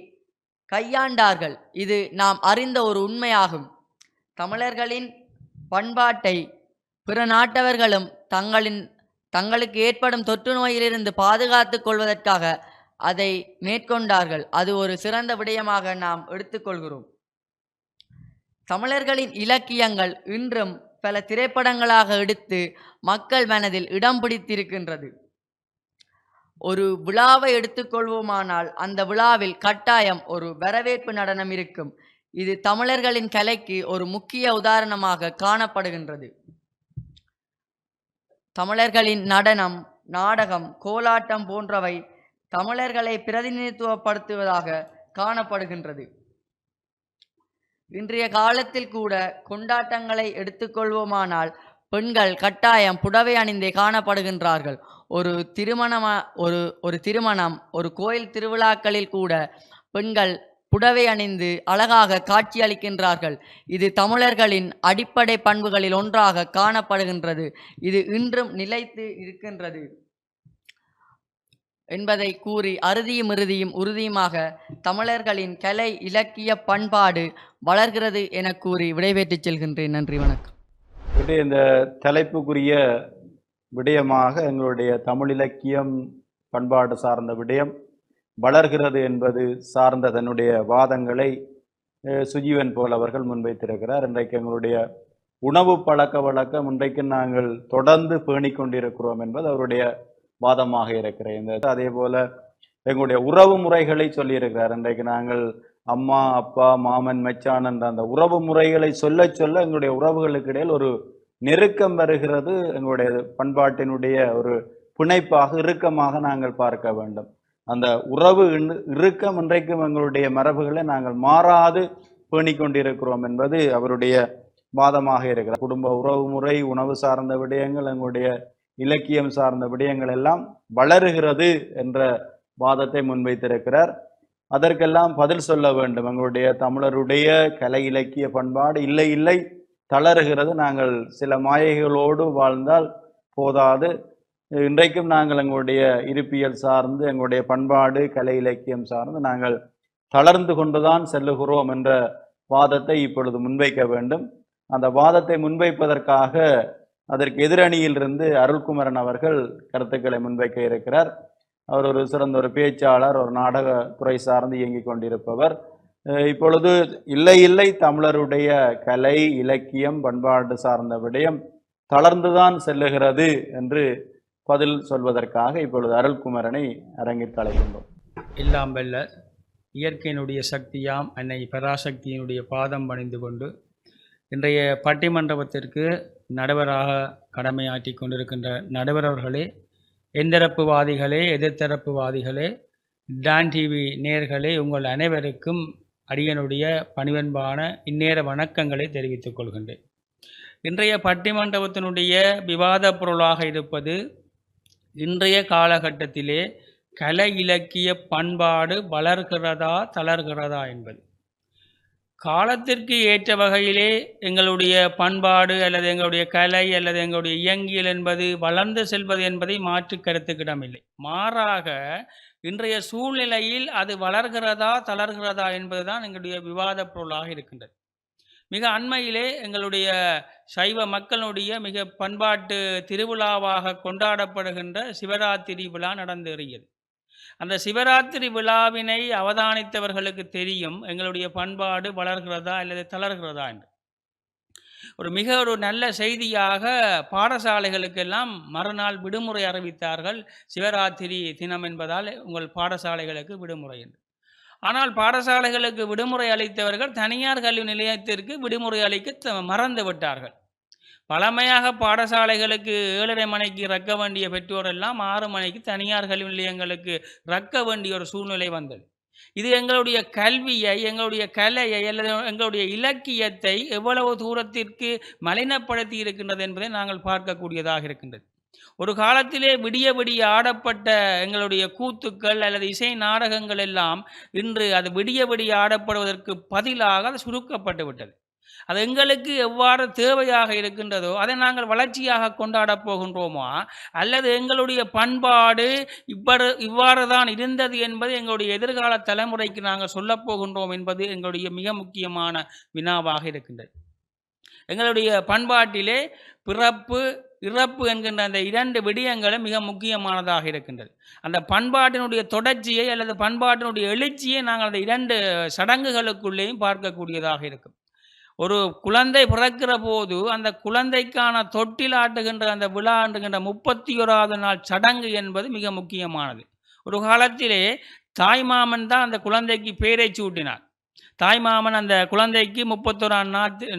கையாண்டார்கள். இது நாம் அறிந்த ஒரு உண்மையாகும். தமிழர்களின் பண்பாட்டை பிற நாட்டவர்களும் தங்களுக்கு ஏற்படும் தொற்று நோயிலிருந்து பாதுகாத்துக் கொள்வதற்காக அதை மேற்கொண்டார்கள். அது ஒரு சிறந்த விடயமாக நாம் எடுத்துக்கொள்கிறோம். தமிழர்களின் இலக்கியங்கள் இன்றும் பல திரைப்படங்களாக எடுத்து மக்கள் மனதில் இடம் பிடித்திருக்கின்றது. ஒரு விழாவை எடுத்துக்கொள்வோமானால் அந்த விழாவில் கட்டாயம் ஒரு வரவேற்பு நடனம் இருக்கும். இது தமிழர்களின் கலைக்கு ஒரு முக்கிய உதாரணமாக காணப்படுகின்றது. தமிழர்களின் நடனம், நாடகம், கோலாட்டம் போன்றவை தமிழர்களை பிரதிநிதித்துவப்படுத்துவதாக காணப்படுகின்றது. இன்றைய காலத்தில் கூட கொண்டாட்டங்களை எடுத்துக்கொள்வோமானால் பெண்கள் கட்டாயம் புடவை அணிந்தே காணப்படுகின்றார்கள். ஒரு திருமணம், ஒரு கோயில் திருவிழாக்களில் கூட பெண்கள் புடவை அணிந்து அழகாக காட்சி அளிக்கின்றார்கள். இது தமிழர்களின் அடிப்படை பண்புகளில் ஒன்றாக காணப்படுகின்றது. இது இன்றும் நிலைத்து இருக்கின்றது. என்பதை கூறி அறுதியும் இறுதியும் உறுதியுமாக தமிழர்களின் கலை இலக்கிய பண்பாடு வளர்கிறது என கூறி விடைபெற்றுச் செல்கின்றேன். நன்றி, வணக்கம். இந்த தலைப்புக்குரிய விடயமாக எங்களுடைய தமிழ் இலக்கியம் பண்பாடு சார்ந்த விடயம் வளர்கிறது என்பது சார்ந்த தன்னுடைய வாதங்களை சுஜீவன் போல் அவர்கள் முன்வைத்திருக்கிறார். இன்றைக்கு எங்களுடைய உணவு பழக்க வழக்கம் இன்றைக்கு நாங்கள் தொடர்ந்து பேணிக் கொண்டிருக்கிறோம் என்பது அவருடைய வாதமாக இருக்கிறது. அதே போல எங்களுடைய உறவு முறைகளை சொல்லியிருக்கிறார். இன்றைக்கு நாங்கள் அம்மா அப்பா மாமன் மச்சான் என்ற அந்த உறவு முறைகளை சொல்ல சொல்ல எங்களுடைய உறவுகளுக்கு இடையில் ஒரு நெருக்கம் வருகிறது. எங்களுடைய பண்பாட்டினுடைய ஒரு பிணைப்பாக இறுக்கமாக நாங்கள் பார்க்க வேண்டும். அந்த உறவு இறுக்கம் இன்றைக்கும் எங்களுடைய மரபுகளை நாங்கள் மாறாது பேணிக் கொண்டிருக்கிறோம் என்பது அவருடைய வாதமாக இருக்கிறார். குடும்ப உறவு முறை, உணவு சார்ந்த விடயங்கள், எங்களுடைய இலக்கியம் சார்ந்த விடயங்கள் எல்லாம் வளருகிறது என்ற வாதத்தை முன்வைத்திருக்கிறார். அதற்கெல்லாம் பதில் சொல்ல வேண்டும். எங்களுடைய தமிழருடைய கலை இலக்கிய பண்பாடு இல்லை தளருகிறது. நாங்கள் சில மாயைகளோடு வாழ்ந்தால் போதாது. இன்றைக்கும் நாங்கள் எங்களுடைய இருப்பியல் சார்ந்து எங்களுடைய பண்பாடு கலை இலக்கியம் சார்ந்து நாங்கள் தளர்ந்து கொண்டுதான் செல்லுகிறோம் என்ற வாதத்தை இப்பொழுது முன்வைக்க வேண்டும். அந்த வாதத்தை முன்வைப்பதற்காக அதற்கு எதிரணியிலிருந்து அருள்குமரன் அவர்கள் கருத்துக்களை முன்வைக்க இருக்கிறார். அவர் ஒரு சிறந்த ஒரு பேச்சாளர், ஒரு நாடக துறை சார்ந்து இயங்கிக் கொண்டிருப்பவர். இப்பொழுது இல்லை தமிழருடைய கலை இலக்கியம் பண்பாடு சார்ந்த விடயம் தளர்ந்துதான் செல்லுகிறது என்று பதில் சொல்வதற்காக இப்பொழுது அருள்குமரனை அரங்கிற்கு அழைக்கின்றோம். எல்லாம் வெல்ல இயற்கையினுடைய சக்தியாம் அன்னை பராசக்தியினுடைய பாதம் பணிந்து கொண்டு இன்றைய பட்டிமன்றத்திற்கு நடுவராக கடமையாற்றி கொண்டிருக்கின்ற நடுவரவர்களே, எந்தரப்புவாதிகளே, எதிர்த்தரப்புவாதிகளே, டான் டிவி நேயர்களே, உங்கள் அனைவருக்கும் அடியனுடைய பணிவன்பான இந்நேர வணக்கங்களை தெரிவித்துக் கொள்கின்றேன். இன்றைய பட்டிமன்றத்தினுடைய விவாத பொருளாக இருப்பது இன்றைய காலகட்டத்திலே கலை இலக்கிய பண்பாடு வளர்கிறதா தளர்கிறதா என்பது. காலத்திற்கு ஏற்ற வகையிலே எங்களுடைய பண்பாடு அல்லது எங்களுடைய கலை அல்லது எங்களுடைய இயங்கியல் என்பது வளர்ந்து செல்வது என்பதை மாற்று கருத்துக்கிடமில்லை. மாறாக இன்றைய சூழ்நிலையில் அது வளர்கிறதா தளர்கிறதா என்பதுதான் எங்களுடைய விவாத பொருளாக இருக்கின்றது. மிக அண்மையிலே எங்களுடைய சைவ மக்களுடைய மிக பண்பாட்டு திருவிழாவாக கொண்டாடப்படுகின்ற சிவராத்திரி விழா நடந்தேறியது. அந்த சிவராத்திரி விழாவினை அவதானித்தவர்களுக்கு தெரியும் எங்களுடைய பண்பாடு வளர்கிறதா அல்லது தளர்கிறதா என்று. ஒரு நல்ல செய்தியாக பாடசாலைகளுக்கெல்லாம் மறுநாள் விடுமுறை அறிவித்தார்கள். சிவராத்திரி தினம் என்பதால் உங்கள் பாடசாலைகளுக்கு விடுமுறை என்று. ஆனால் பாடசாலைகளுக்கு விடுமுறை அளித்தவர்கள் தனியார் கல்வி நிலையத்திற்கு விடுமுறை அளிக்க மறந்து விட்டார்கள். பழமையாக பாடசாலைகளுக்கு 7:30 மணிக்கு ரக்க வேண்டிய பெற்றோர் எல்லாம் 6 மணிக்கு தனியார் கல்வி நிலையங்களுக்கு ரக்க வேண்டிய ஒரு சூழ்நிலை வந்தது. இது எங்களுடைய கல்வியை, எங்களுடைய கலையை அல்லது எங்களுடைய இலக்கியத்தை எவ்வளவு தூரத்திற்கு மலினப்படுத்தி இருக்கின்றது என்பதை நாங்கள் பார்க்கக்கூடியதாக இருக்கின்றது. ஒரு காலத்திலே விடிய ஆடப்பட்ட எங்களுடைய கூத்துக்கள் அல்லது இசை நாடகங்கள் எல்லாம் இன்று அது விடிய ஆடப்படுவதற்கு பதிலாக அது சுருக்கப்பட்டு விட்டது. அது எங்களுக்கு எவ்வாறு தேவையாக இருக்கின்றதோ அதை நாங்கள் வளர்ச்சியாக கொண்டாடப் போகின்றோமா, அல்லது எங்களுடைய பண்பாடு இவ்வாறு தான் இருந்தது என்பது எங்களுடைய எதிர்கால தலைமுறைக்கு நாங்கள் சொல்லப் போகின்றோம் என்பது எங்களுடைய மிக முக்கியமான வினாவாக இருக்கின்றது. எங்களுடைய பண்பாட்டிலே பிறப்பு இறப்பு என்கின்ற அந்த 2 விடயங்களும் மிக முக்கியமானதாக இருக்கின்றது. அந்த பண்பாட்டினுடைய தொடர்ச்சியை அல்லது பண்பாட்டினுடைய எழுச்சியை நாங்கள் அந்த 2 சடங்குகளுக்குள்ளேயும் பார்க்கக்கூடியதாக இருக்கும். ஒரு குழந்தை பிறக்கிற போது அந்த குழந்தைக்கான தொட்டில் ஆட்டுகின்ற அந்த விழா ஆண்டுகின்ற 31வது நாள் சடங்கு என்பது மிக முக்கியமானது. ஒரு காலத்திலே தாய்மாமன் தான் அந்த குழந்தைக்கு பெயரை சூட்டினார். தாய்மாமன் அந்த குழந்தைக்கு 31ஆம்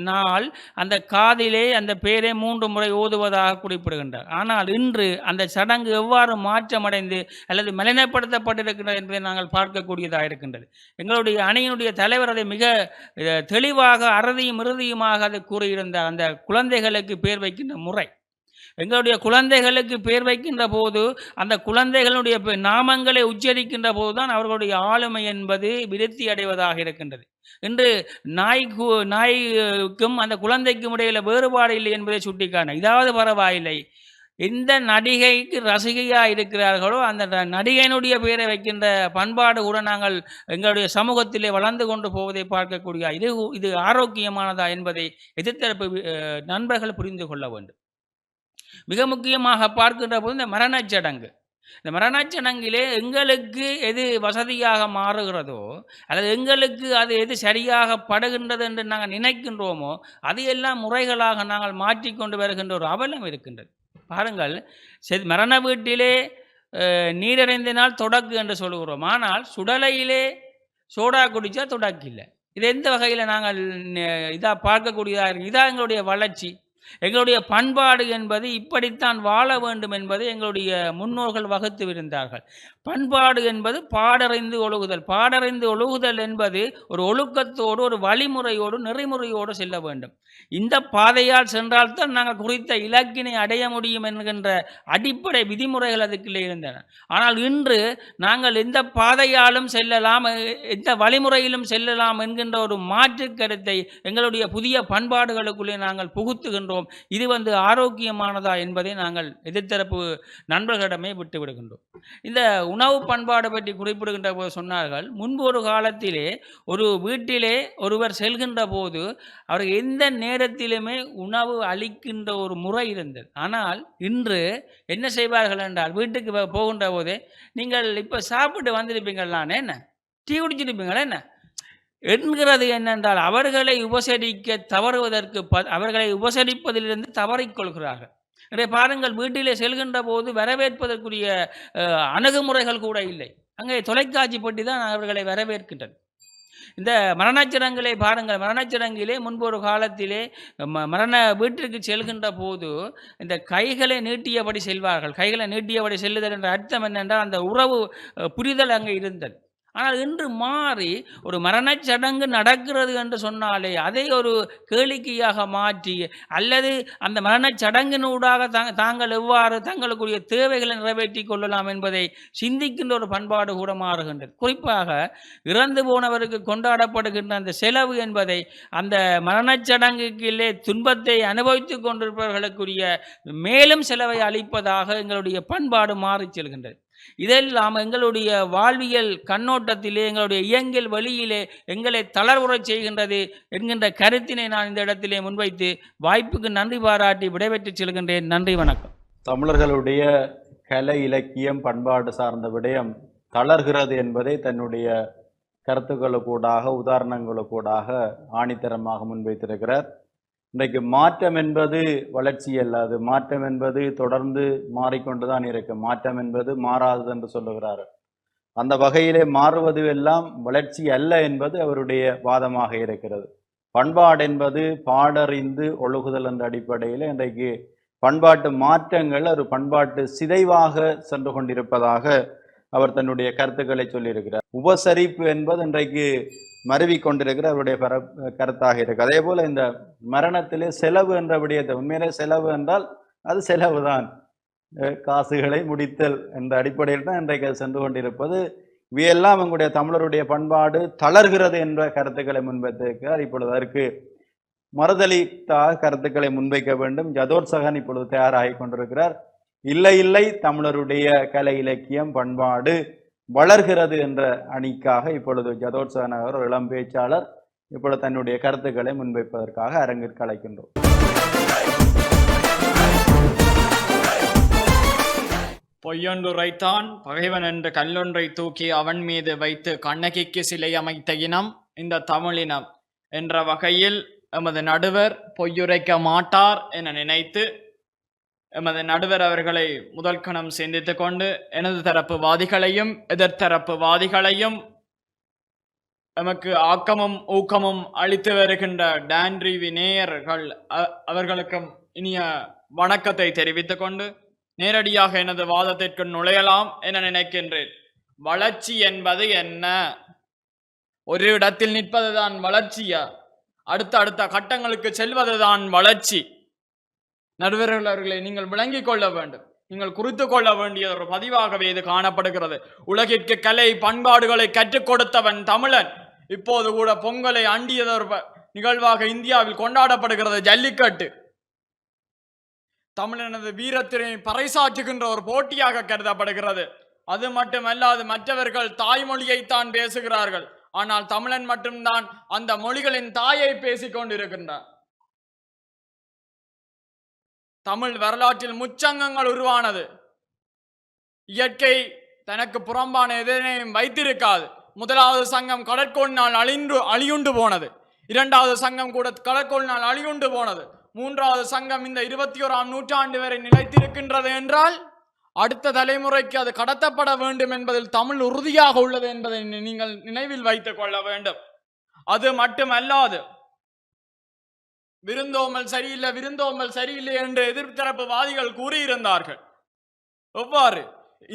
நாள் அந்த காதிலே அந்த பெயரை 3 முறை ஓதுவதாக குறிப்பிடுகின்றார். ஆனால் இன்று அந்த சடங்கு எவ்வாறு மாற்றமடைந்து அல்லது மலினப்படுத்தப்பட்டிருக்கின்றது என்பதை நாங்கள் பார்க்கக்கூடியதாக இருக்கின்றது. எங்களுடைய அணியினுடைய தலைவர் அதை மிக தெளிவாக அறுதியும் இறுதியுமாக அதை கூறியிருந்தார். அந்த குழந்தைகளுக்கு பெயர் வைக்கின்ற முறை, எங்களுடைய குழந்தைகளுக்கு பெயர் வைக்கின்ற போது அந்த குழந்தைகளுடைய நாமங்களை உச்சரிக்கின்ற போதுதான் அவர்களுடைய ஆளுமை என்பது விருத்தி அடைவதாக இருக்கின்றது. இன்று நாய்க்கும் அந்த குழந்தைக்கும் இடையில வேறுபாடு இல்லை என்பதை சுட்டிக்காண, இதாவது பரவாயில்லை, எந்த நடிகைக்கு ரசிகையாக இருக்கிறார்களோ அந்த நடிகையினுடைய பெயரை வைக்கின்ற பண்பாடு கூட நாங்கள் எங்களுடைய சமூகத்திலே வளர்ந்து கொண்டு போவதை பார்க்கக்கூடிய இது ஆரோக்கியமானதா என்பதை எதிர்த்தரப்பு நண்பர்கள் புரிந்து கொள்ள வேண்டும். மிக முக்கியமாக பார்க்கின்ற போது இந்த மரணச் சடங்கு, இந்த மரணச் சடங்கிலே எங்களுக்கு எது வசதியாக மாறுகிறதோ அல்லது எங்களுக்கு அது எது சரியாக படுகின்றது என்று நாங்கள் நினைக்கின்றோமோ அதையெல்லாம் முறைகளாக நாங்கள் மாற்றிக்கொண்டு வருகின்ற ஒரு அவலம் இருக்கின்றது. பாருங்கள், மரண வீட்டிலே நீரறிந்தினால் தொடக்கு என்று சொல்லுகிறோம். ஆனால் சுடலையிலே சோடா குடித்தா தொடக்கு இல்லை. இது எந்த வகையில் நாங்கள் இதாக பார்க்கக்கூடியதாக இருக்குது? இதான் எங்களுடைய வளர்ச்சி. எங்களுடைய பண்பாடு என்பது இப்படித்தான் வாழ வேண்டும் என்பதை எங்களுடைய முன்னோர்கள் வகுத்து விருந்தார்கள். பண்பாடு என்பது பாடறிந்து ஒழுகுதல். பாடறிந்து ஒழுகுதல் என்பது ஒரு ஒழுக்கத்தோடு ஒரு வழிமுறையோடு நெறிமுறையோடு செல்ல வேண்டும். இந்த பாதையால் சென்றால்தான் நாங்கள் குறித்த இலக்கினை அடைய முடியும் என்கின்ற அடிப்படை விதிமுறைகள் அதுக்குள்ளே இருந்தன. ஆனால் இன்று நாங்கள் எந்த பாதையாலும் செல்லலாம், எந்த வழிமுறையிலும் செல்லலாம் என்கின்ற ஒரு மாற்று கருத்தை எங்களுடைய புதிய பண்பாடுகளுக்குள்ளே நாங்கள் புகுத்துகின்றோம். இது ஆரோக்கியமானதா என்பதை நாங்கள் எதிர்த்தரப்பு நண்பர்களிடமே விட்டு விடுகின்றோம். இந்த உணவு பண்பாடு பற்றி குறிப்பிடுகின்ற போது சொன்னார்கள், முன்பு ஒரு காலத்திலே ஒரு வீட்டிலே ஒருவர் செல்கின்ற போது அவர் எந்த நேரத்திலுமே உணவு அளிக்கின்ற ஒரு முறை இருந்தது. ஆனால் இன்று என்ன செய்வார்கள் என்றால், வீட்டுக்கு போகின்ற போதே நீங்கள் இப்போ சாப்பிட்டு வந்திருப்பீங்களான்னு, என்ன டீ குடிச்சிருப்பீங்களா என்ன என்கிறது என்னென்றால், அவர்களை உபசரிக்க தவறுவதற்கு அவர்களை உபசரிப்பதிலிருந்து தவறிக்கொள்கிறார்கள். இதை பாருங்கள், வீட்டிலே செல்கின்ற போது வரவேற்பதற்குரிய அணுகுமுறைகள் கூட இல்லை. அங்கே தொலைக்காட்சி பற்றி தான் அவர்களை வரவேற்கின்றது. இந்த மரணச்சடங்கிலே பாருங்கள், மரணச்சடங்கிலே முன்பு ஒரு காலத்திலே மரண வீட்டிற்கு செல்கின்ற போது இந்த கைகளை நீட்டியபடி செல்வார்கள். கைகளை நீட்டியபடி செல்லுதல் என்ற அர்த்தம் என்னென்றால் அந்த உறவு புரிதல் அங்கே இருந்தது. ஆனால் இன்று மாறி ஒரு மரணச் சடங்கு நடக்கிறது என்று சொன்னாலே அதை ஒரு கேளிக்கையாக மாற்றி, அல்லது அந்த மரணச் சடங்கினூடாக தாங்கள் எவ்வாறு தங்களுக்குரிய தேவைகளை நிறைவேற்றி கொள்ளலாம் என்பதை சிந்திக்கின்ற ஒரு பண்பாடு கூட மாறுகின்றது. குறிப்பாக இறந்து போனவருக்கு கொண்டாடப்படுகின்ற அந்த செலவு என்பதை அந்த மரணச் சடங்குகளிலே துன்பத்தை அனுபவித்து கொண்டிருப்பவர்களுக்குரிய மேலும் செலவை அளிப்பதாக எங்களுடைய பண்பாடு மாறி செல்கின்றது. இதெல்லாம் எங்களுடைய வாழ்வியல் கண்ணோட்டத்திலே, எங்களுடைய இயங்கியல் வழியிலே எங்களை தளர்வுறச் செய்கின்றது என்கின்ற கருத்தினை நான் இந்த இடத்திலே முன்வைத்து வாய்ப்புக்கு நன்றி பாராட்டி விடைபெற்று செல்கின்றேன். நன்றி, வணக்கம். தமிழர்களுடைய கலை இலக்கியம் பண்பாடு சார்ந்த விடயம் தளர்கிறது என்பதை தன்னுடைய கருத்துக்களுக்கூடாக உதாரணங்களுக்கூடாக ஆணித்தரமாக முன்வைத்திருக்கிறார். இன்றைக்கு மாற்றம் என்பது வளர்ச்சி அல்ல, அது மாற்றம் என்பது தொடர்ந்து மாறிக்கொண்டுதான் இருக்கும். மாற்றம் என்பது மாறாதது என்று சொல்லுகிறார். அந்த வகையிலே மாறுவது எல்லாம் வளர்ச்சி அல்ல என்பது அவருடைய வாதமாக இருக்கிறது. பண்பாடு என்பது பாடறிந்து ஒழுகுதல் என்ற அடிப்படையில் இன்றைக்கு பண்பாட்டு மாற்றங்கள் ஒரு பண்பாட்டு சிதைவாக சென்று கொண்டிருப்பதாக அவர் தன்னுடைய கருத்துக்களை சொல்லியிருக்கிறார். உபசரிப்பு என்பது இன்றைக்கு மருவி கொண்டிருக்கிற அவருடைய கருத்தாக இருக்கு. அதே போல இந்த மரணத்திலே செலவு என்ற விடயத்தை, உண்மையிலே செலவு என்றால் அது செலவு தான், காசுகளை முடித்தல் என்ற அடிப்படையில் தான் இன்றைக்கு சென்று கொண்டிருப்பது. இவையெல்லாம் எங்களுடைய தமிழருடைய பண்பாடு தளர்கிறது என்ற கருத்துக்களை முன்வைத்திருக்கிறார். இப்பொழுது அதற்கு மறுதளித்தாக கருத்துக்களை முன்வைக்க வேண்டும். ஜதோர்சகன் இப்பொழுது தயாராகி கொண்டிருக்கிறார். இல்லை இல்லை, தமிழருடைய கலை இலக்கியம் பண்பாடு வளர்கிறது என்ற அணிக்காக இப்பொழுது ஜதோர்சகன் அவர் ஒரு இளம் பேச்சாளர் இப்பொழுது தன்னுடைய கருத்துக்களை முன்வைப்பதற்காக அரங்கிற்கு அழைக்கின்றோம். பொய்யொன்றுரைத்தான் பகைவன் என்ற கல்லொன்றை தூக்கி அவன் மீது வைத்து கண்ணகிக்கு சிலை அமைத்த இனம் இந்த தமிழினம் என்ற வகையில் எமது நடுவர் பொய்யுரைக்க மாட்டார் என நினைத்து எமது நடுவர் அவர்களை முதல் கணம் சிந்தித்து கொண்டு எனது தரப்பு வாதிகளையும் எதிர்த்தரப்பு வாதிகளையும் எமக்கு ஆக்கமும் ஊக்கமும் அளித்து வருகின்ற டான்ரிவி நேயர்கள் அவர்களுக்கும் இனிய வணக்கத்தை தெரிவித்துக் கொண்டு நேரடியாக எனது வாதத்திற்கு நுழையலாம் என நினைக்கின்றேன். வளர்ச்சி என்பது என்ன? ஒரு இடத்தில் நிற்பதுதான் வளர்ச்சியா? அடுத்த கட்டங்களுக்கு செல்வதுதான் வளர்ச்சி? நடுவர்கள் அவர்களை நீங்கள் விளங்கிக் கொள்ள வேண்டும். நீங்கள் குறித்து கொள்ள வேண்டிய ஒரு பதிவாகவே இது காணப்படுகிறது. உலகிற்கு கலை பண்பாடுகளை கற்றுக் கொடுத்தவன் தமிழன். இப்போது கூட பொங்கலை அண்டியதொரு நிகழ்வாக இந்தியாவில் கொண்டாடப்படுகிறது ஜல்லிக்கட்டு. தமிழனது வீரத்தினை பறைசாற்றுகின்ற ஒரு போட்டியாக கருதப்படுகிறது. அது மட்டுமல்லாது மற்றவர்கள் தாய்மொழியைத்தான் பேசுகிறார்கள், ஆனால் தமிழன் மட்டும்தான் அந்த மொழிகளின் தாயை பேசிக் கொண்டிருக்கின்றார். தமிழ் வரலாற்றில் முச்சங்கங்கள் உருவானது. இயற்கை தனக்கு புறம்பான எதனையும் வைத்திருக்காது. முதலாவது சங்கம் கடற்கோளினால் அழியுண்டு போனது. இரண்டாவது சங்கம் கூட கடற்கோளினால் அழியுண்டு போனது. மூன்றாவது சங்கம் இந்த 21ஆம் நூற்றாண்டு வரை நிலைத்திருக்கின்றது என்றால் அடுத்த தலைமுறைக்கு அது கடத்தப்பட வேண்டும் என்பதில் தமிழ் உறுதியாக உள்ளது என்பதை நீங்கள் நினைவில் வைத்துக் கொள்ள வேண்டும். அது மட்டுமல்லாது விருந்தோம்பல் சரியில்லை, விருந்தோம்பல் சரியில்லை என்று எதிர்த்தரப்பு வாதிகள் கூறியிருந்தார்கள். எவ்வாறு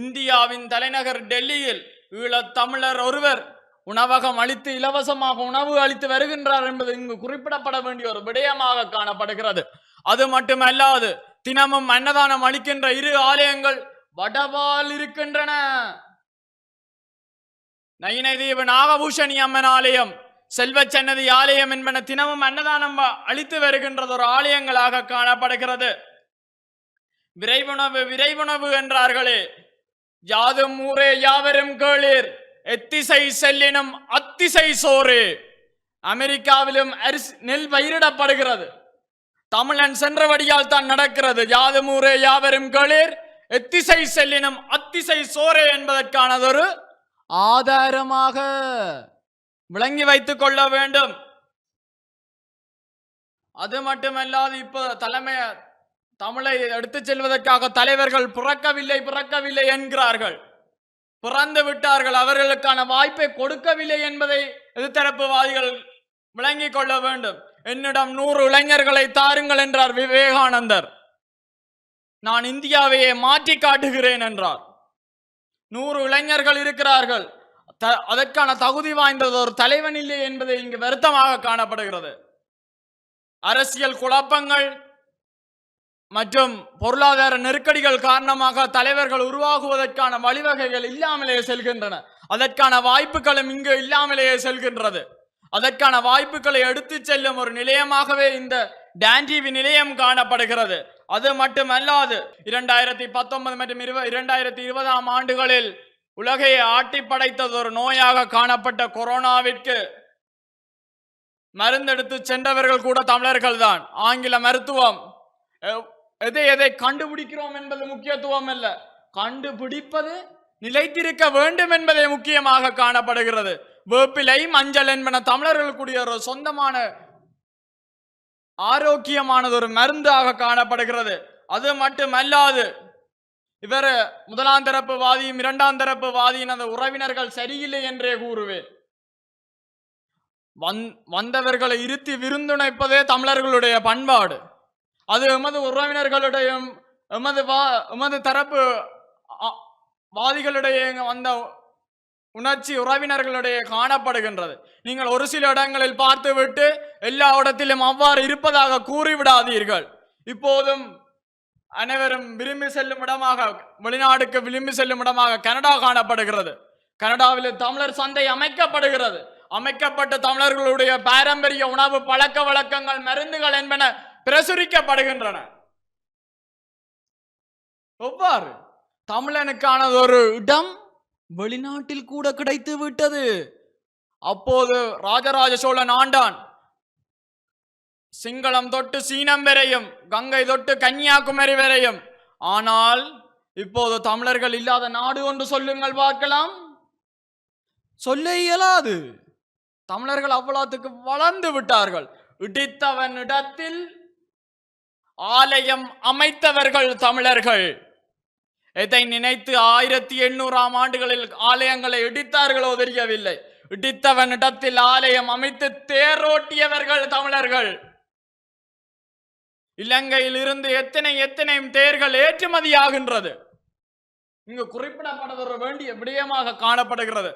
இந்தியாவின் தலைநகர் டெல்லியில் ஈழத் தமிழர் ஒருவர் உணவகம் அளித்து இலவசமாக உணவு அளித்து வருகின்றார் என்பது இங்கு குறிப்பிடப்பட வேண்டிய ஒரு விடயமாக காணப்படுகிறது. அது மட்டுமல்லாது தினமும் அன்னதானம் அளிக்கின்ற 2 ஆலயங்கள் வடவால் இருக்கின்றன. நயினைதீவு நாகபூஷணி அம்மன் ஆலயம், செல்வச்சன்னதி ஆலயம் என்பன தினமும் அன்னதானம் அளித்து வருகின்றது ஒரு ஆலயங்களாக காணப்படுகிறது. விரைவுணவு விரைவுணவு என்றார்களே, யாதும் ஊரே யாவரும் கேளீர், எத்திசை செல்லினும் அத்திசை சோறு. அமெரிக்காவிலும் நெல் பயிரிடப்படுகிறது. தமிழன் சென்றபடியால் தான் நடக்கிறது. யாதும் ஊரே யாவரும் கேளீர், எத்திசை செல்லினும் அத்திசை சோறு என்பதற்கானதொரு ஆதாரமாக விளங்கி வைத்துக் கொள்ள வேண்டும். அது மட்டுமல்லாது இப்ப தமிழை எடுத்துச் செல்வதற்காக தலைவர்கள் பிறக்கவில்லை என்கிறார்கள். பிறந்து விட்டார்கள், அவர்களுக்கான வாய்ப்பை கொடுக்கவில்லை என்பதை எதிர்த்தரப்புவாதிகள் விளங்கிக் கொள்ள வேண்டும். என்னிடம் 100 இளைஞர்களை தாருங்கள் என்றார் விவேகானந்தர். நான் இந்தியாவையே மாற்றி காட்டுகிறேன் என்றார். 100 இளைஞர்கள் இருக்கிறார்கள், அதற்கான தகுதி வாய்ந்தது ஒரு தலைவன் இல்லை என்பதை இங்கு வருத்தமாக காணப்படுகிறது. அரசியல் குழப்பங்கள் மற்றும் பொருளாதார நெருக்கடிகள் காரணமாக தலைவர்கள் உருவாகுவதற்கான வழிவகைகள் இல்லாமலே செல்கின்றன. அதற்கான வாய்ப்புகளும் இங்கு இல்லாமலேயே செல்கின்றது. அதற்கான வாய்ப்புகளை எடுத்து செல்லும் ஒரு நிலையமாகவே இந்த டான் டிவி நிலையம் காணப்படுகிறது. அது மட்டுமல்லாது 2019 மற்றும் 2020ஆம் ஆண்டுகளில் உலகையை ஆட்டி படைத்தது ஒரு நோயாக காணப்பட்ட கொரோனாவிற்கு மருந்தெடுத்து சென்றவர்கள் கூட தமிழர்கள் தான். ஆங்கில மருத்துவம் எதை கண்டுபிடிக்கிறோம் என்பது முக்கியத்துவம் அல்ல, கண்டுபிடிப்பது நிலைத்திருக்க வேண்டும் என்பதே முக்கியமாக காணப்படுகிறது. வேப்பிலை, மஞ்சள் என்பன தமிழர்களுக்குரிய ஒரு சொந்தமான ஆரோக்கியமானது ஒரு மருந்தாக காணப்படுகிறது. அது மட்டுமல்லாது இவர் முதலாம் தரப்பு வாதியும் 2ஆம் தரப்பு வாதியின் அந்த உறவினர்கள் சரியில்லை என்றே கூறுவேன். வந்தவர்களை இருத்தி விருந்துணைப்பதே தமிழர்களுடைய பண்பாடு. அது எமது உறவினர்களுடைய எமது தரப்பு வாதிகளுடைய வந்த உணர்ச்சி உறவினர்களுடைய காணப்படுகின்றது. நீங்கள் ஒரு சில இடங்களில் பார்த்துவிட்டு எல்லா இடத்திலும் அவ்வாறு இருப்பதாக கூறிவிடாதீர்கள். இப்போதும் அனைவரும் விரும்பி செல்லும் இடமாக, வெளிநாடுக்கு விரும்பி செல்லும் இடமாக கனடா காணப்படுகிறது. கனடாவில் தமிழர் சந்தை அமைக்கப்படுகிறது. அமைக்கப்பட்ட தமிழர்களுடைய பாரம்பரிய உணவு பழக்க வழக்கங்கள், மருந்துகள் என்பன பிரசுரிக்கப்படுகின்றன. எவ்வாறு தமிழனுக்கானது ஒரு இடம் வெளிநாட்டில் கூட கிடைத்து விட்டது. அப்போது ராஜராஜ சோழன் ஆண்டான். சிங்களம் தொட்டு சீனம் வரையும், கங்கை தொட்டு கன்னியாகுமரி வரையும். ஆனால் இப்போது தமிழர்கள் இல்லாத நாடு ஒன்று சொல்லுங்கள் பார்க்கலாம். சொல்ல இயலாது. தமிழர்கள் அவ்வளவுக்கு வளர்ந்து விட்டார்கள். இடித்தவன் இடத்தில் ஆலயம் அமைத்தவர்கள் தமிழர்கள். எதை நினைத்து 1800ஆம் ஆண்டுகளில் ஆலயங்களை இடித்தார்களோ தெரியவில்லை. இடித்தவன் இடத்தில் ஆலயம் அமைத்து தேரோட்டியவர்கள் தமிழர்கள். இலங்கையில் இருந்து எத்தனை தேர்கள் ஏற்றுமதியாகின்றது. இங்கு குறிப்பிடப்பட வேண்டிய விடயமாக காணப்படுகிறது.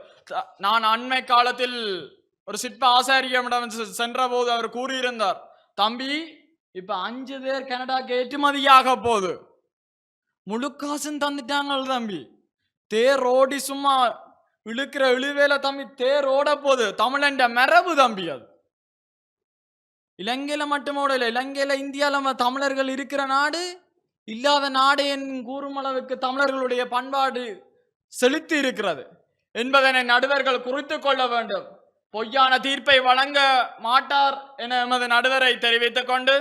நான் அண்மை காலத்தில் ஒரு சிற்ப ஆசாரியமிடம் சென்ற போது அவர் கூறியிருந்தார், தம்பி இப்ப 5 தேர் கனடாக்கு ஏற்றுமதியாக போகுது, முழு காசும் தந்துட்டாங்க தம்பி. தேர் ஓடி சும்மா இழுக்கிற இழுவேல தம்பி, தேர் ஓட போகுது. தமிழன் மரபு தம்பி. அது இலங்கையில மட்டுமோட இல்லை, இலங்கையில இந்தியால தமிழர்கள் இருக்கிற நாடு இல்லாத நாடு என் கூறும் அளவுக்கு தமிழர்களுடைய பண்பாடு செலுத்தி இருக்கிறது என்பதனை நடுவர்கள் குறித்து கொள்ள வேண்டும். பொய்யான தீர்ப்பை வழங்க மாட்டார் என எமது நடுவரை தெரிவித்துக் கொண்டு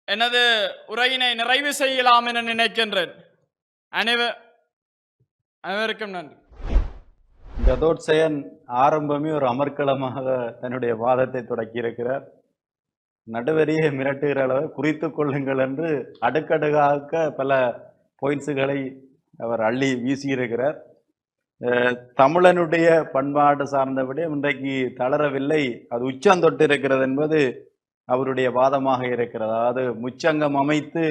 எனது உரையினை நிறைவு செய்யலாம் என நினைக்கின்றேன். அனைவருக்கும் நன்றி. ஜதோத்சயன் ஆரம்பமே ஒரு அமர்க்களமாக தன்னுடைய வாதத்தை தொடக்கி இருக்கிறார். நடுவரியை மிரட்டுகிற அளவு குறித்து கொள்ளுங்கள் என்று அடுக்கடுக்காக பல பாயிண்ட்ஸுகளை அவர் அள்ளி வீசியிருக்கிறார். தமிழனுடைய பண்பாடு சார்ந்தபடி இன்றைக்கு தளரவில்லை, அது உச்சம் தொட்டு இருக்கிறது என்பது அவருடைய வாதமாக இருக்கிறது. அதாவது முச்சங்கம் அமைத்து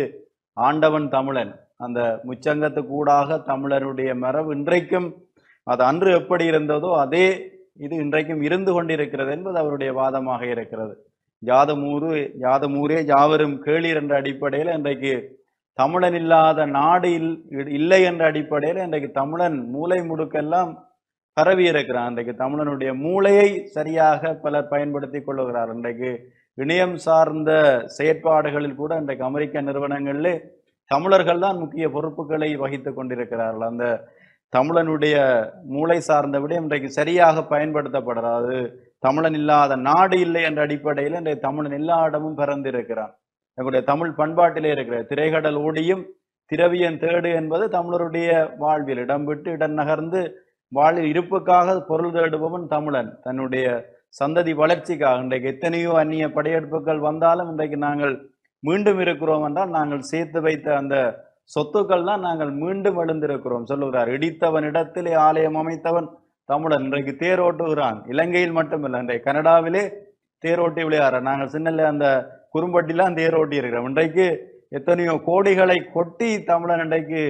ஆண்டவன் தமிழன், அந்த முச்சங்கத்துக்கூடாக தமிழருடைய மரபு இன்றைக்கும் அது அன்று எப்படி இருந்ததோ அதே இது இன்றைக்கும் இருந்து கொண்டிருக்கிறது என்பது அவருடைய வாதமாக இருக்கிறது. யாதுமூரே யாவரும் கேளீர் என்ற அடிப்படையில் இன்றைக்கு தமிழன் இல்லாத நாடு இல்லை என்ற அடிப்படையில் இன்றைக்கு தமிழன் மூளை முடுக்கெல்லாம் பரவி இருக்கிறான். இன்றைக்கு தமிழனுடைய மூளையை சரியாக பலர் பயன்படுத்தி கொள்ளுகிறார். இன்றைக்கு இணையம் சார்ந்த செயற்பாடுகளில் கூட இன்றைக்கு அமெரிக்க நிறுவனங்களிலே தமிழர்கள் தான் முக்கிய பொறுப்புகளை வகித்து கொண்டிருக்கிறார்கள். அந்த தமிழனுடைய மூளை சார்ந்தபடி இன்றைக்கு சரியாக பயன்படுத்தப்படுறாது. தமிழன் இல்லாத நாடு இல்லை என்ற அடிப்படையில் இன்றைய தமிழன் எல்லா இடமும் பிறந்திருக்கிறான். எங்களுடைய தமிழ் பண்பாட்டிலே இருக்கிற திரைகடல் ஓடியும் திரவியன் தேடு என்பது தமிழருடைய வாழ்வில் இடம் விட்டு இடம் நகர்ந்து வாழ்வில் இருப்புக்காக பொருள் தேடுபவன் தமிழன். தன்னுடைய சந்ததி வளர்ச்சிக்காக இன்றைக்கு எத்தனையோ அந்நிய படையெடுப்புகள் வந்தாலும் இன்றைக்கு நாங்கள் மீண்டும் இருக்கிறோம் என்றால் நாங்கள் சேர்த்து வைத்த அந்த சொத்துக்கள் தான் நாங்கள் மீண்டும் எழுந்திருக்கிறோம் சொல்லுகிறார். இடித்தவன் இடத்திலே ஆலயம் அமைத்தவன் தமிழன். இன்றைக்கு தேரோட்டுகிறான். இலங்கையில் மட்டுமில்லை, இன்றைக்கு கனடாவிலே தேரோட்டி விளையாடுற நாங்கள் சின்னல அந்த குறும்பட்டிலாம் தேரோட்டி இருக்கிறோம். இன்றைக்கு எத்தனையோ கோடிகளை கொட்டி தமிழன் இன்றைக்கு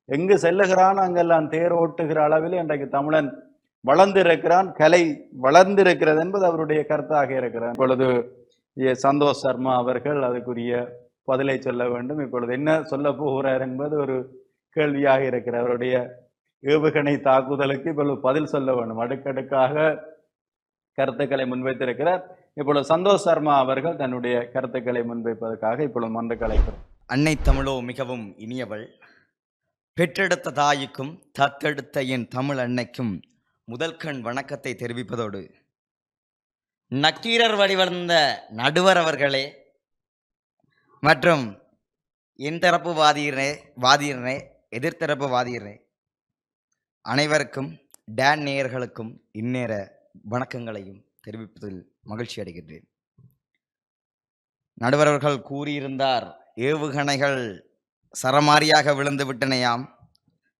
எங்கு செல்லுகிறான் அங்கெல்லாம் தேரோட்டுகிற அளவில் இன்றைக்கு தமிழன் வளர்ந்திருக்கிறான். கலை வளர்ந்திருக்கிறது என்பது அவருடைய கருத்தாக இருக்கிறார். இப்பொழுது சந்தோஷ் சர்மா அவர்கள் அதுக்குரிய பதிலை சொல்ல வேண்டும். இப்பொழுது என்ன சொல்ல போகிறார் என்பது ஒரு கேள்வியாக இருக்கிறார். அவருடைய ஏவுகணை தாக்குதலுக்கு இப்பொழுது பதில் சொல்ல வேண்டும். அடுக்கடுக்காக கருத்துக்களை முன்வைத்திருக்கிறார். இப்பொழுது சந்தோஷ் சர்மா அவர்கள் தன்னுடைய கருத்துக்களை முன்வைப்பதற்காக இப்பொழுது மன்றுக்கு அழைக்கிறோம். அன்னை தமிழோ மிகவும் இனியவள். பெற்றெடுத்த தாய்க்கும் தத்தெடுத்த என் தமிழ் அன்னைக்கும் முதல்கண் வணக்கத்தை தெரிவிப்பதோடு, நக்கீரர் வழிவந்த நடுவர் அவர்களே மற்றும் என் தரப்பு வாதியரே எதிர்த்தரப்பு வாதியரே அனைவருக்கும் டேன் நேயர்களுக்கும் இந்நேர வணக்கங்களையும் தெரிவிப்பதில் மகிழ்ச்சி அடைகின்றேன். நடுவர் அவர்கள் கூறியிருந்தார், ஏவுகணைகள் சரமாரியாக விழுந்து விட்டனையாம்.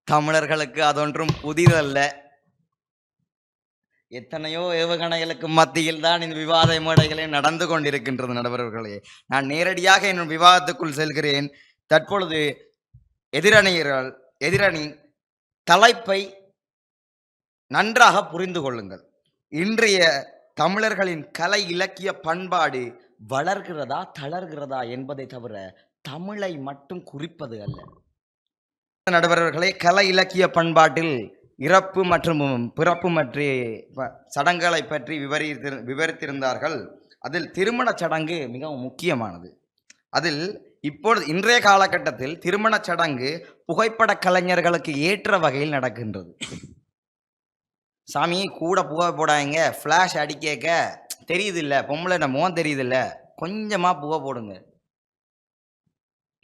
தமிழர்களுக்கு அதொன்றும் புதிதல்ல. எத்தனையோ ஏவுகணைகளுக்கு மத்தியில் தான் இந்த விவாத மேடைகளே நடந்து கொண்டிருக்கின்றது. நடுவர்களே, நான் நேரடியாக என் விவாதத்துக்குள் செல்கிறேன். தற்பொழுது எதிரணி தலைப்பை நன்றாக புரிந்து கொள்ளுங்கள். இன்றைய தமிழர்களின் கலை இலக்கிய பண்பாடு வளர்கிறதா தளர்கிறதா என்பதை தவிர தமிழை மட்டும் குறிப்பது அல்ல. நடுவர்களே, கலை இலக்கிய பண்பாட்டில் இறப்பு மற்றும் பிறப்பு பற்றிய சடங்குகளை பற்றி விவரித்திருந்தார்கள். அதில் திருமணச் சடங்கு மிகவும் முக்கியமானது. அதில் இப்பொழுது இன்றைய காலகட்டத்தில் திருமணச் சடங்கு புகைப்பட கலைஞர்களுக்கு ஏற்ற வகையில் நடக்கின்றது. சாமி கூட புகை போடாங்க, ஃப்ளாஷ் அடிக்க தெரியுது இல்லை, பொம்பளை முகம் தெரியுது இல்லை, கொஞ்சமாக புகை போடுங்க.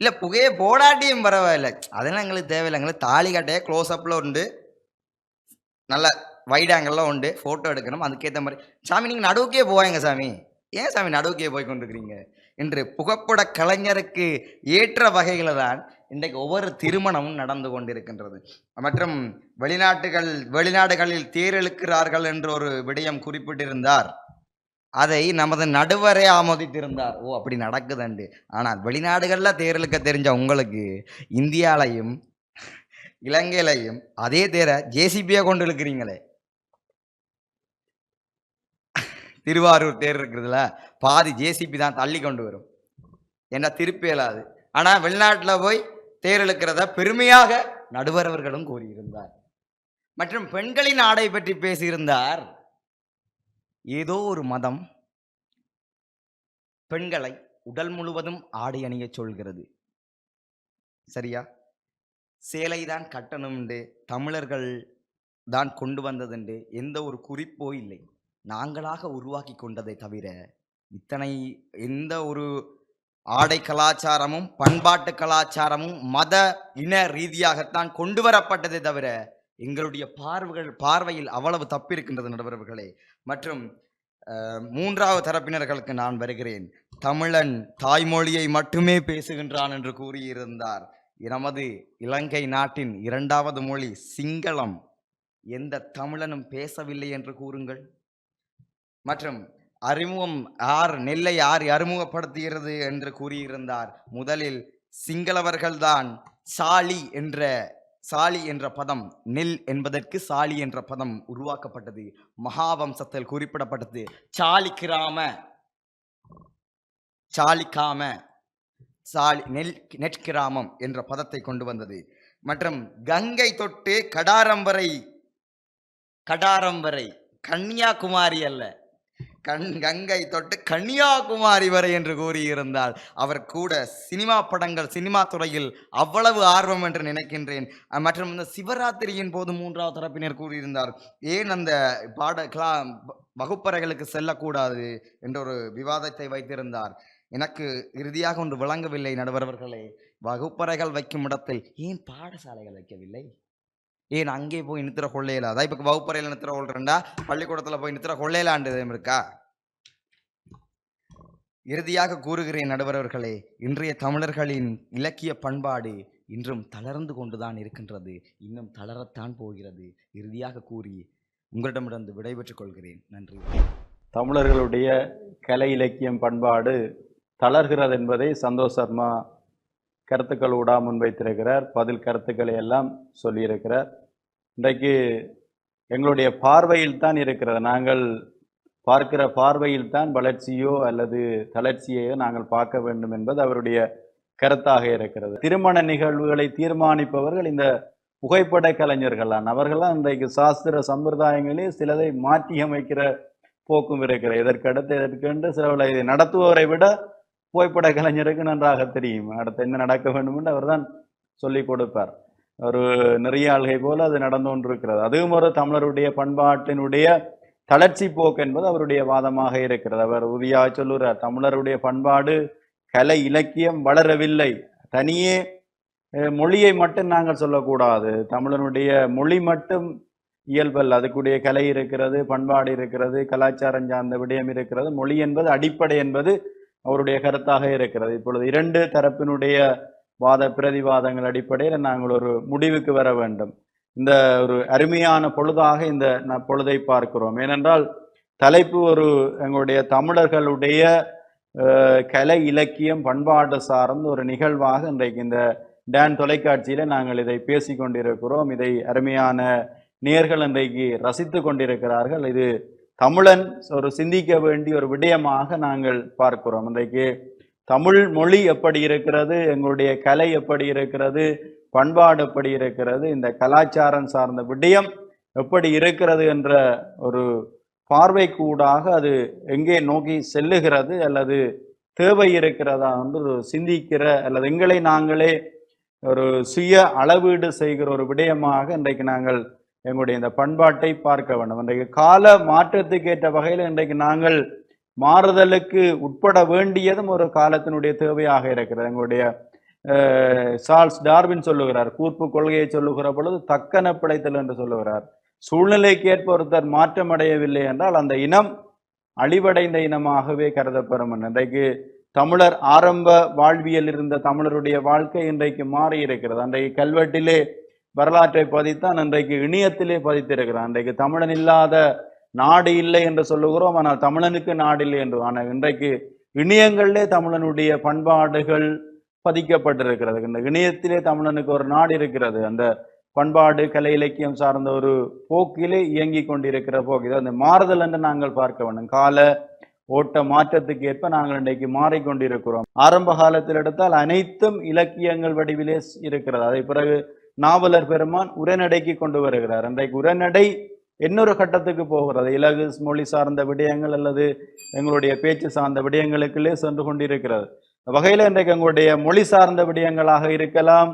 இல்லை புகையை போடாட்டியும் பரவாயில்லை, அதெல்லாம் எங்களுக்கு தேவையில்லை. எங்களுக்கு தாலி கட்டையே க்ளோஸ்அப்பில் உண்டு, நல்ல வைட் ஆங்கிளில் உண்டு, ஃபோட்டோ எடுக்கணும். அதுக்கேற்ற மாதிரி சாமி நீங்கள் நடுவுக்கே போவாங்க. சாமி ஏன் சாமி நடுவுக்கே போய் கொண்டிருக்கிறீங்க என்று புகைப்பட கலைஞருக்கு ஏற்ற வகையில் தான் இன்றைக்கு ஒவ்வொரு திருமணமும் நடந்து கொண்டிருக்கின்றது. மற்றும் வெளிநாடுகளில் தேரெழுக்கிறார்கள் என்று ஒரு விடயம் குறிப்பிட்டிருந்தார். அதை நமது நடுவரே ஆமோதித்திருந்தார். ஓ, அப்படி நடக்குதுண்டு. ஆனால் வெளிநாடுகளில் தேரெழுக்க தெரிஞ்ச உங்களுக்கு இந்தியாலையும் இலங்கையிலையும் அதே தேரை ஜேசிபியா கொண்டு இழுக்கிறீங்களே. திருவாரூர் தேர் இருக்கிறதுல பாதி ஜேசிபி தான் தள்ளி கொண்டு வரும், என்ன திருப்பி இயலாது. ஆனால் வெளிநாட்டில் போய் தேர் இழுக்கிறத பெருமையாக நடுவரவர்களும் கூறியிருந்தார். மற்றும் பெண்களின் ஆடை பற்றி பேசியிருந்தார். ஏதோ ஒரு மதம் பெண்களை உடல் முழுவதும் ஆடை அணிய சொல்கிறது. சரியா? சேலை தான் கட்டணும்ண்டு தமிழர்கள் தான் கொண்டு வந்ததுண்டு எந்த ஒரு குறிப்போ இல்லை. நாங்களாக உருவாக்கி கொண்டதை தவிர இத்தனை எந்த ஒரு ஆடை கலாச்சாரமும் பண்பாட்டு கலாச்சாரமும் மத இன ரீதியாகத்தான் கொண்டு வரப்பட்டதை தவிர எங்களுடைய பார்வையில் அவ்வளவு தப்பு இருக்கின்றது நடுவர்களே. மற்றும் மூன்றாவது தரப்பினர்களுக்கு நான் வருகிறேன். தமிழன் தாய்மொழியை மட்டுமே பேசுகின்றான் என்று கூறியிருந்தார். நமது இலங்கை நாட்டின் 2வது மொழி சிங்களம். எந்த தமிழனும் பேசவில்லை என்று கூறுங்கள். மற்றும் அறிமுகம் நெல்லை அறிமுகப்படுத்துகிறது என்று கூறியிருந்தார். முதலில் சிங்களவர்கள்தான் சாலி என்ற பதம், நெல் என்பதற்கு சாலி என்ற பதம் உருவாக்கப்பட்டது. மகாவம்சத்தில் குறிப்பிடப்பட்டது. நெற்கிராமம் என்ற பதத்தை கொண்டு வந்தது. மற்றும் கங்கை தொட்டு கடாரம் வரை கன்னியாகுமரி அல்ல, கங்கை தொட்டு கன்னியாகுமரி வரை என்று கூறியிருந்தால் அவர் கூட சினிமா துறையில் அவ்வளவு ஆர்வம் என்று நினைக்கின்றேன். மற்றும் இந்த சிவராத்திரியின் போது 3வது தரப்பினர் கூறியிருந்தார், ஏன் அந்த வகுப்பறைகளுக்கு செல்லக்கூடாது என்ற ஒரு விவாதத்தை வைத்திருந்தார். எனக்கு இறுதியாக ஒன்று விளங்கவில்லை நடுவர்களே. வகுப்பறைகள் வைக்கும் இடத்தில் ஏன் பாடசாலைகள் வைக்கவில்லை? ஏன் அங்கே போய் நித்திர கொள்ளையில? அதான் இப்ப வகுப்பறையில் நித்திர கொள்றா, பள்ளிக்கூடத்துல போய் நித்திர கொள்ளையிலாண்டதும் இருக்கா? இறுதியாக கூறுகிறேன் நடுவர்களே, இன்றைய தமிழர்களின் இலக்கிய பண்பாடு இன்றும் தளர்ந்து கொண்டுதான் இருக்கின்றது, இன்னும் தளரத்தான் போகிறது. இறுதியாக கூறி உங்களிடமிருந்து விடைபெற்றுக் கொள்கிறேன். நன்றி. தமிழர்களுடைய கலை இலக்கியம் பண்பாடு தளர்கிறது என்பதை சந்தோஷ் சர்மா கருத்துக்களூடா முன்வைத்திருக்கிறார். பதில் கருத்துக்களை எல்லாம் சொல்லியிருக்கிறார். இன்றைக்கு எங்களுடைய பார்வையில் தான் இருக்கிறது. நாங்கள் பார்க்கிற பார்வையில் தான் வளர்ச்சியோ அல்லது தளர்ச்சியையோ நாங்கள் பார்க்க வேண்டும் என்பது அவருடைய கருத்தாக இருக்கிறது. திருமண நிகழ்வுகளை தீர்மானிப்பவர்கள் இந்த புகைப்பட கலைஞர்கள் தான். அவர்கள்லாம் இன்றைக்கு சாஸ்திர சம்பிரதாயங்களே சிலதை மாற்றி அமைக்கிற போக்கும் இருக்கிறது. இதற்கென்று சிலவளை நடத்துபவரை விட புகைப்பட கலைஞருக்கு நன்றாக தெரியும் அடுத்து என்ன நடக்க வேண்டும் என்று அவர் தான் சொல்லிக் கொடுப்பார். ஒரு நிறைய ஆள்கை போல அது நடந்து கொண்டிருக்கிறது. அதுவும் ஒரு தமிழருடைய பண்பாட்டினுடைய தளர்ச்சி போக்கு என்பது அவருடைய வாதமாக இருக்கிறது. அவர் உறுதியாக சொல்லுகிறார், தமிழருடைய பண்பாடு கலை இலக்கியம் வளரவில்லை. தனியே மொழியை மட்டும் நாங்கள் சொல்லக்கூடாது. தமிழனுடைய மொழி மட்டும் இயல்பல்ல, அதுக்குடைய கலை இருக்கிறது, பண்பாடு இருக்கிறது, கலாச்சாரம் சார்ந்த விடயம் இருக்கிறது. மொழி என்பது அடிப்படை என்பது அவருடைய கருத்தாக இருக்கிறது. இப்பொழுது 2 தரப்பினுடைய வாத பிரதிவாதங்கள் அடிப்படையில் நாங்கள் ஒரு முடிவுக்கு வர வேண்டும். இந்த ஒரு அருமையான பொழுதாக இந்த பொழுதை பார்க்கிறோம். ஏனென்றால் தலைப்பு ஒரு எங்களுடைய தமிழர்களுடைய கலை இலக்கியம் பண்பாடு சார்ந்த ஒரு நிகழ்வாக இன்றைக்கு இந்த டான் தொலைக்காட்சியில நாங்கள் இதை பேசி கொண்டிருக்கிறோம். இதை அருமையான நேர்கள் இன்றைக்கு ரசித்து கொண்டிருக்கிறார்கள். இது தமிழன் ஒரு சிந்திக்க வேண்டிய ஒரு விடயமாக நாங்கள் பார்க்கிறோம். இன்றைக்கு தமிழ் மொழி எப்படி இருக்கிறது, எங்களுடைய கலை எப்படி இருக்கிறது, பண்பாடு எப்படி இருக்கிறது, இந்த கலாச்சாரம் சார்ந்த விடயம் எப்படி இருக்கிறது என்ற ஒரு பார்வைக்கூடாக அது எங்கே நோக்கி செல்லுகிறது அல்லது தேவை இருக்கிறதா என்று சிந்திக்கிற அல்லது எங்களை நாங்களே ஒரு சுய அளவீடு செய்கிற ஒரு விடயமாக இன்றைக்கு நாங்கள் எங்களுடைய இந்த பண்பாட்டை பார்க்க வேண்டும். இன்றைக்கு கால மாற்றத்துக்கு ஏற்ற வகையில் இன்றைக்கு நாங்கள் மாறுதலுக்கு உட்பட வேண்டியதும் ஒரு காலத்தினுடைய தேவையாக இருக்கிறது. எங்களுடைய சார்ல்ஸ் டார்வின் சொல்லுகிறார், கூர்ப்பு கொள்கையை சொல்லுகிற பொழுது தக்கன பிழைத்தல் என்று சொல்லுகிறார். சூழ்நிலைக்கு ஏற்ப ஒருத்தர் மாற்றம் அடையவில்லை என்றால் அந்த இனம் அழிவடைந்த இனமாகவே கருதப்படும். இன்றைக்கு தமிழர் ஆரம்ப வாழ்வியல் இருந்த தமிழருடைய வாழ்க்கை இன்றைக்கு மாறி இருக்கிறது. அன்றைக்கு கல்வெட்டிலே வரலாற்றை பதித்தான், இன்றைக்கு இணையத்திலே பதித்திருக்கிறான். இன்றைக்கு தமிழன் இல்லாத நாடு இல்லை என்று சொல்லுகிறோம், ஆனால் தமிழனுக்கு நாடு இல்லை என்று. ஆனால் இன்றைக்கு இணையங்களிலே தமிழனுடைய பண்பாடுகள் பதிக்கப்பட்டிருக்கிறது. இந்த இணையத்திலே தமிழனுக்கு ஒரு நாடு இருக்கிறது. அந்த பண்பாடு கலை இலக்கியம் சார்ந்த ஒரு போக்கிலே இயங்கி கொண்டிருக்கிற போக்கு இது அந்த மாறுதல் என்று நாங்கள் பார்க்க வேண்டும். கால ஓட்ட மாற்றத்துக்கு ஏற்ப நாங்கள் இன்றைக்கு மாறிக்கொண்டிருக்கிறோம். ஆரம்ப காலத்தில் எடுத்தால் அனைத்தும் இலக்கியங்கள் வடிவிலே இருக்கிறது. அதை பிறகு நாவலர் பெருமான் உரைநடைக்கு கொண்டு வருகிறார். இன்றைக்கு உரைநடை இன்னொரு கட்டத்துக்கு போகிறது. இலகு மொழி சார்ந்த விடயங்கள் அல்லது எங்களுடைய பேச்சு சார்ந்த விடயங்களுக்குள்ளே சென்று கொண்டிருக்கிறது. வகையில் இன்றைக்கு எங்களுடைய மொழி சார்ந்த விடயங்களாக இருக்கலாம்,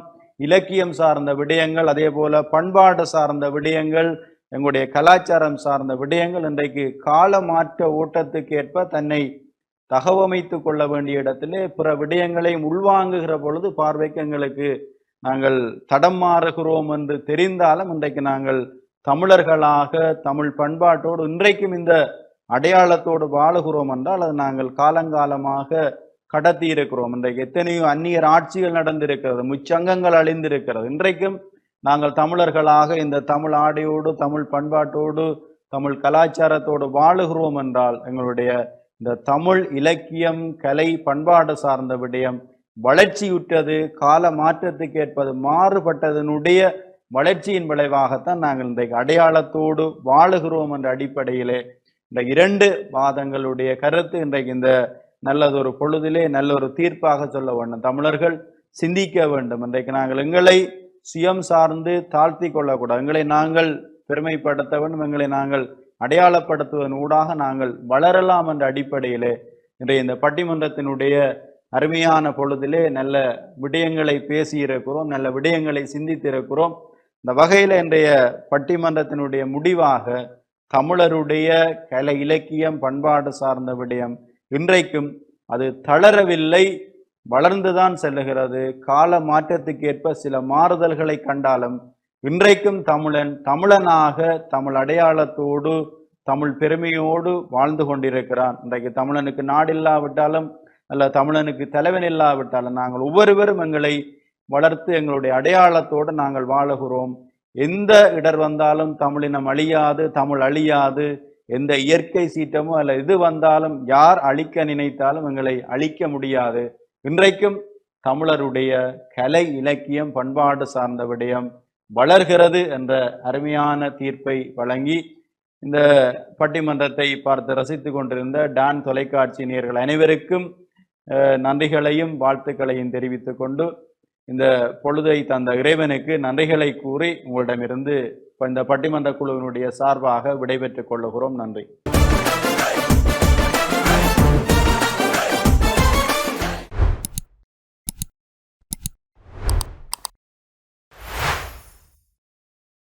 இலக்கியம் சார்ந்த விடயங்கள், அதே போல பண்பாடு சார்ந்த விடயங்கள், எங்களுடைய கலாச்சாரம் சார்ந்த விடயங்கள் இன்றைக்கு கால மாற்ற ஓட்டத்துக்கு ஏற்ப தன்னை தகவமைத்து கொள்ள வேண்டிய இடத்திலே பிற விடயங்களையும் உள்வாங்குகிற பொழுது பார்வைக்கு எங்களுக்கு நாங்கள் தடம் மாறுகிறோம் என்று தெரிந்தாலும் இன்றைக்கு நாங்கள் தமிழர்களாக தமிழ் பண்பாட்டோடு இன்றைக்கும் இந்த அடையாளத்தோடு வாழுகிறோம் என்றால் அது நாங்கள் காலங்காலமாக கடத்தி இருக்கிறோம். இன்றைக்கு எத்தனையோ அந்நியர் ஆட்சிகள் நடந்திருக்கிறது, முச்சங்கங்கள் அழிந்திருக்கிறது. இன்றைக்கும் நாங்கள் தமிழர்களாக இந்த தமிழ் ஆடையோடு தமிழ் பண்பாட்டோடு தமிழ் கலாச்சாரத்தோடு வாழுகிறோம் என்றால் எங்களுடைய இந்த தமிழ் இலக்கியம் கலை பண்பாடு சார்ந்த விடயம் வளர்ச்சியுற்றது, கால மாற்றத்துக்கு ஏற்பது மாறுபட்டதனுடைய வளர்ச்சியின் விளைவாகத்தான் நாங்கள் இன்றைக்கு அடையாளத்தோடு வாழுகிறோம் என்ற அடிப்படையிலே இந்த இரண்டு வாதங்களுடைய கருத்து இன்றைக்கு இந்த நல்லதொரு பொழுதிலே நல்ல ஒரு தீர்ப்பாக சொல்ல வேண்டும். தமிழர்கள் சிந்திக்க வேண்டும். இன்றைக்கு நாங்கள் எங்களை சுயம் சார்ந்து தாழ்த்தி கொள்ளக்கூடாது. எங்களை நாங்கள் பெருமைப்படுத்த வேண்டும். எங்களை நாங்கள் அடையாளப்படுத்துவதன் ஊடாக நாங்கள் வளரலாம் என்ற அடிப்படையிலே இன்றைய இந்த பட்டிமன்றத்தினுடைய அருமையான பொழுதிலே நல்ல விடயங்களை பேசியிருக்கிறோம், நல்ல விடயங்களை சிந்தித்திருக்கிறோம். இந்த வகையில் இன்றைய பட்டிமன்றத்தினுடைய முடிவாக தமிழருடைய கலை இலக்கியம் பண்பாடு சார்ந்த விடயம் இன்றைக்கும் அது தளரவில்லை, வளர்ந்துதான் செல்லுகிறது. கால மாற்றத்துக்கு ஏற்ப சில மாறுதல்களை கண்டாலும் இன்றைக்கும் தமிழனாக தமிழ் அடையாளத்தோடு தமிழ் பெருமையோடு வாழ்ந்து கொண்டிருக்கிறான். இன்றைக்கு தமிழனுக்கு நாடு இல்லாவிட்டாலும் அல்ல தமிழனுக்கு தலைவன் இல்லாவிட்டாலும் நாங்கள் ஒவ்வொருவரும் எங்களை வளர்த்து எங்களுடைய அடையாளத்தோடு நாங்கள் வாழுகிறோம். எந்த இடர் வந்தாலும் தமிழினம் அழியாது, தமிழ் அழியாது. எந்த இயற்கை சீற்றமோ அல்ல இது வந்தாலும் யார் அழிக்க நினைத்தாலும் எங்களை அழிக்க முடியாது. இன்றைக்கும் தமிழருடைய கலை இலக்கியம் பண்பாடு சார்ந்த விடயம் வளர்கிறது என்ற அருமையான தீர்ப்பை வழங்கி இந்த பட்டிமன்றத்தை பார்த்து ரசித்து கொண்டிருந்த டான் தொலைக்காட்சி நேயர்கள் அனைவருக்கும் நன்றிகளையும் வாழ்த்துக்களையும் தெரிவித்துக் கொண்டு இந்த பொழுதை தந்த இறைவனுக்கு நன்றிகளை கூறி உங்களிடமிருந்து இந்த பட்டிமன்ற குழுவினுடைய சார்பாக விடைபெற்றுக் கொள்ளுகிறோம். நன்றி.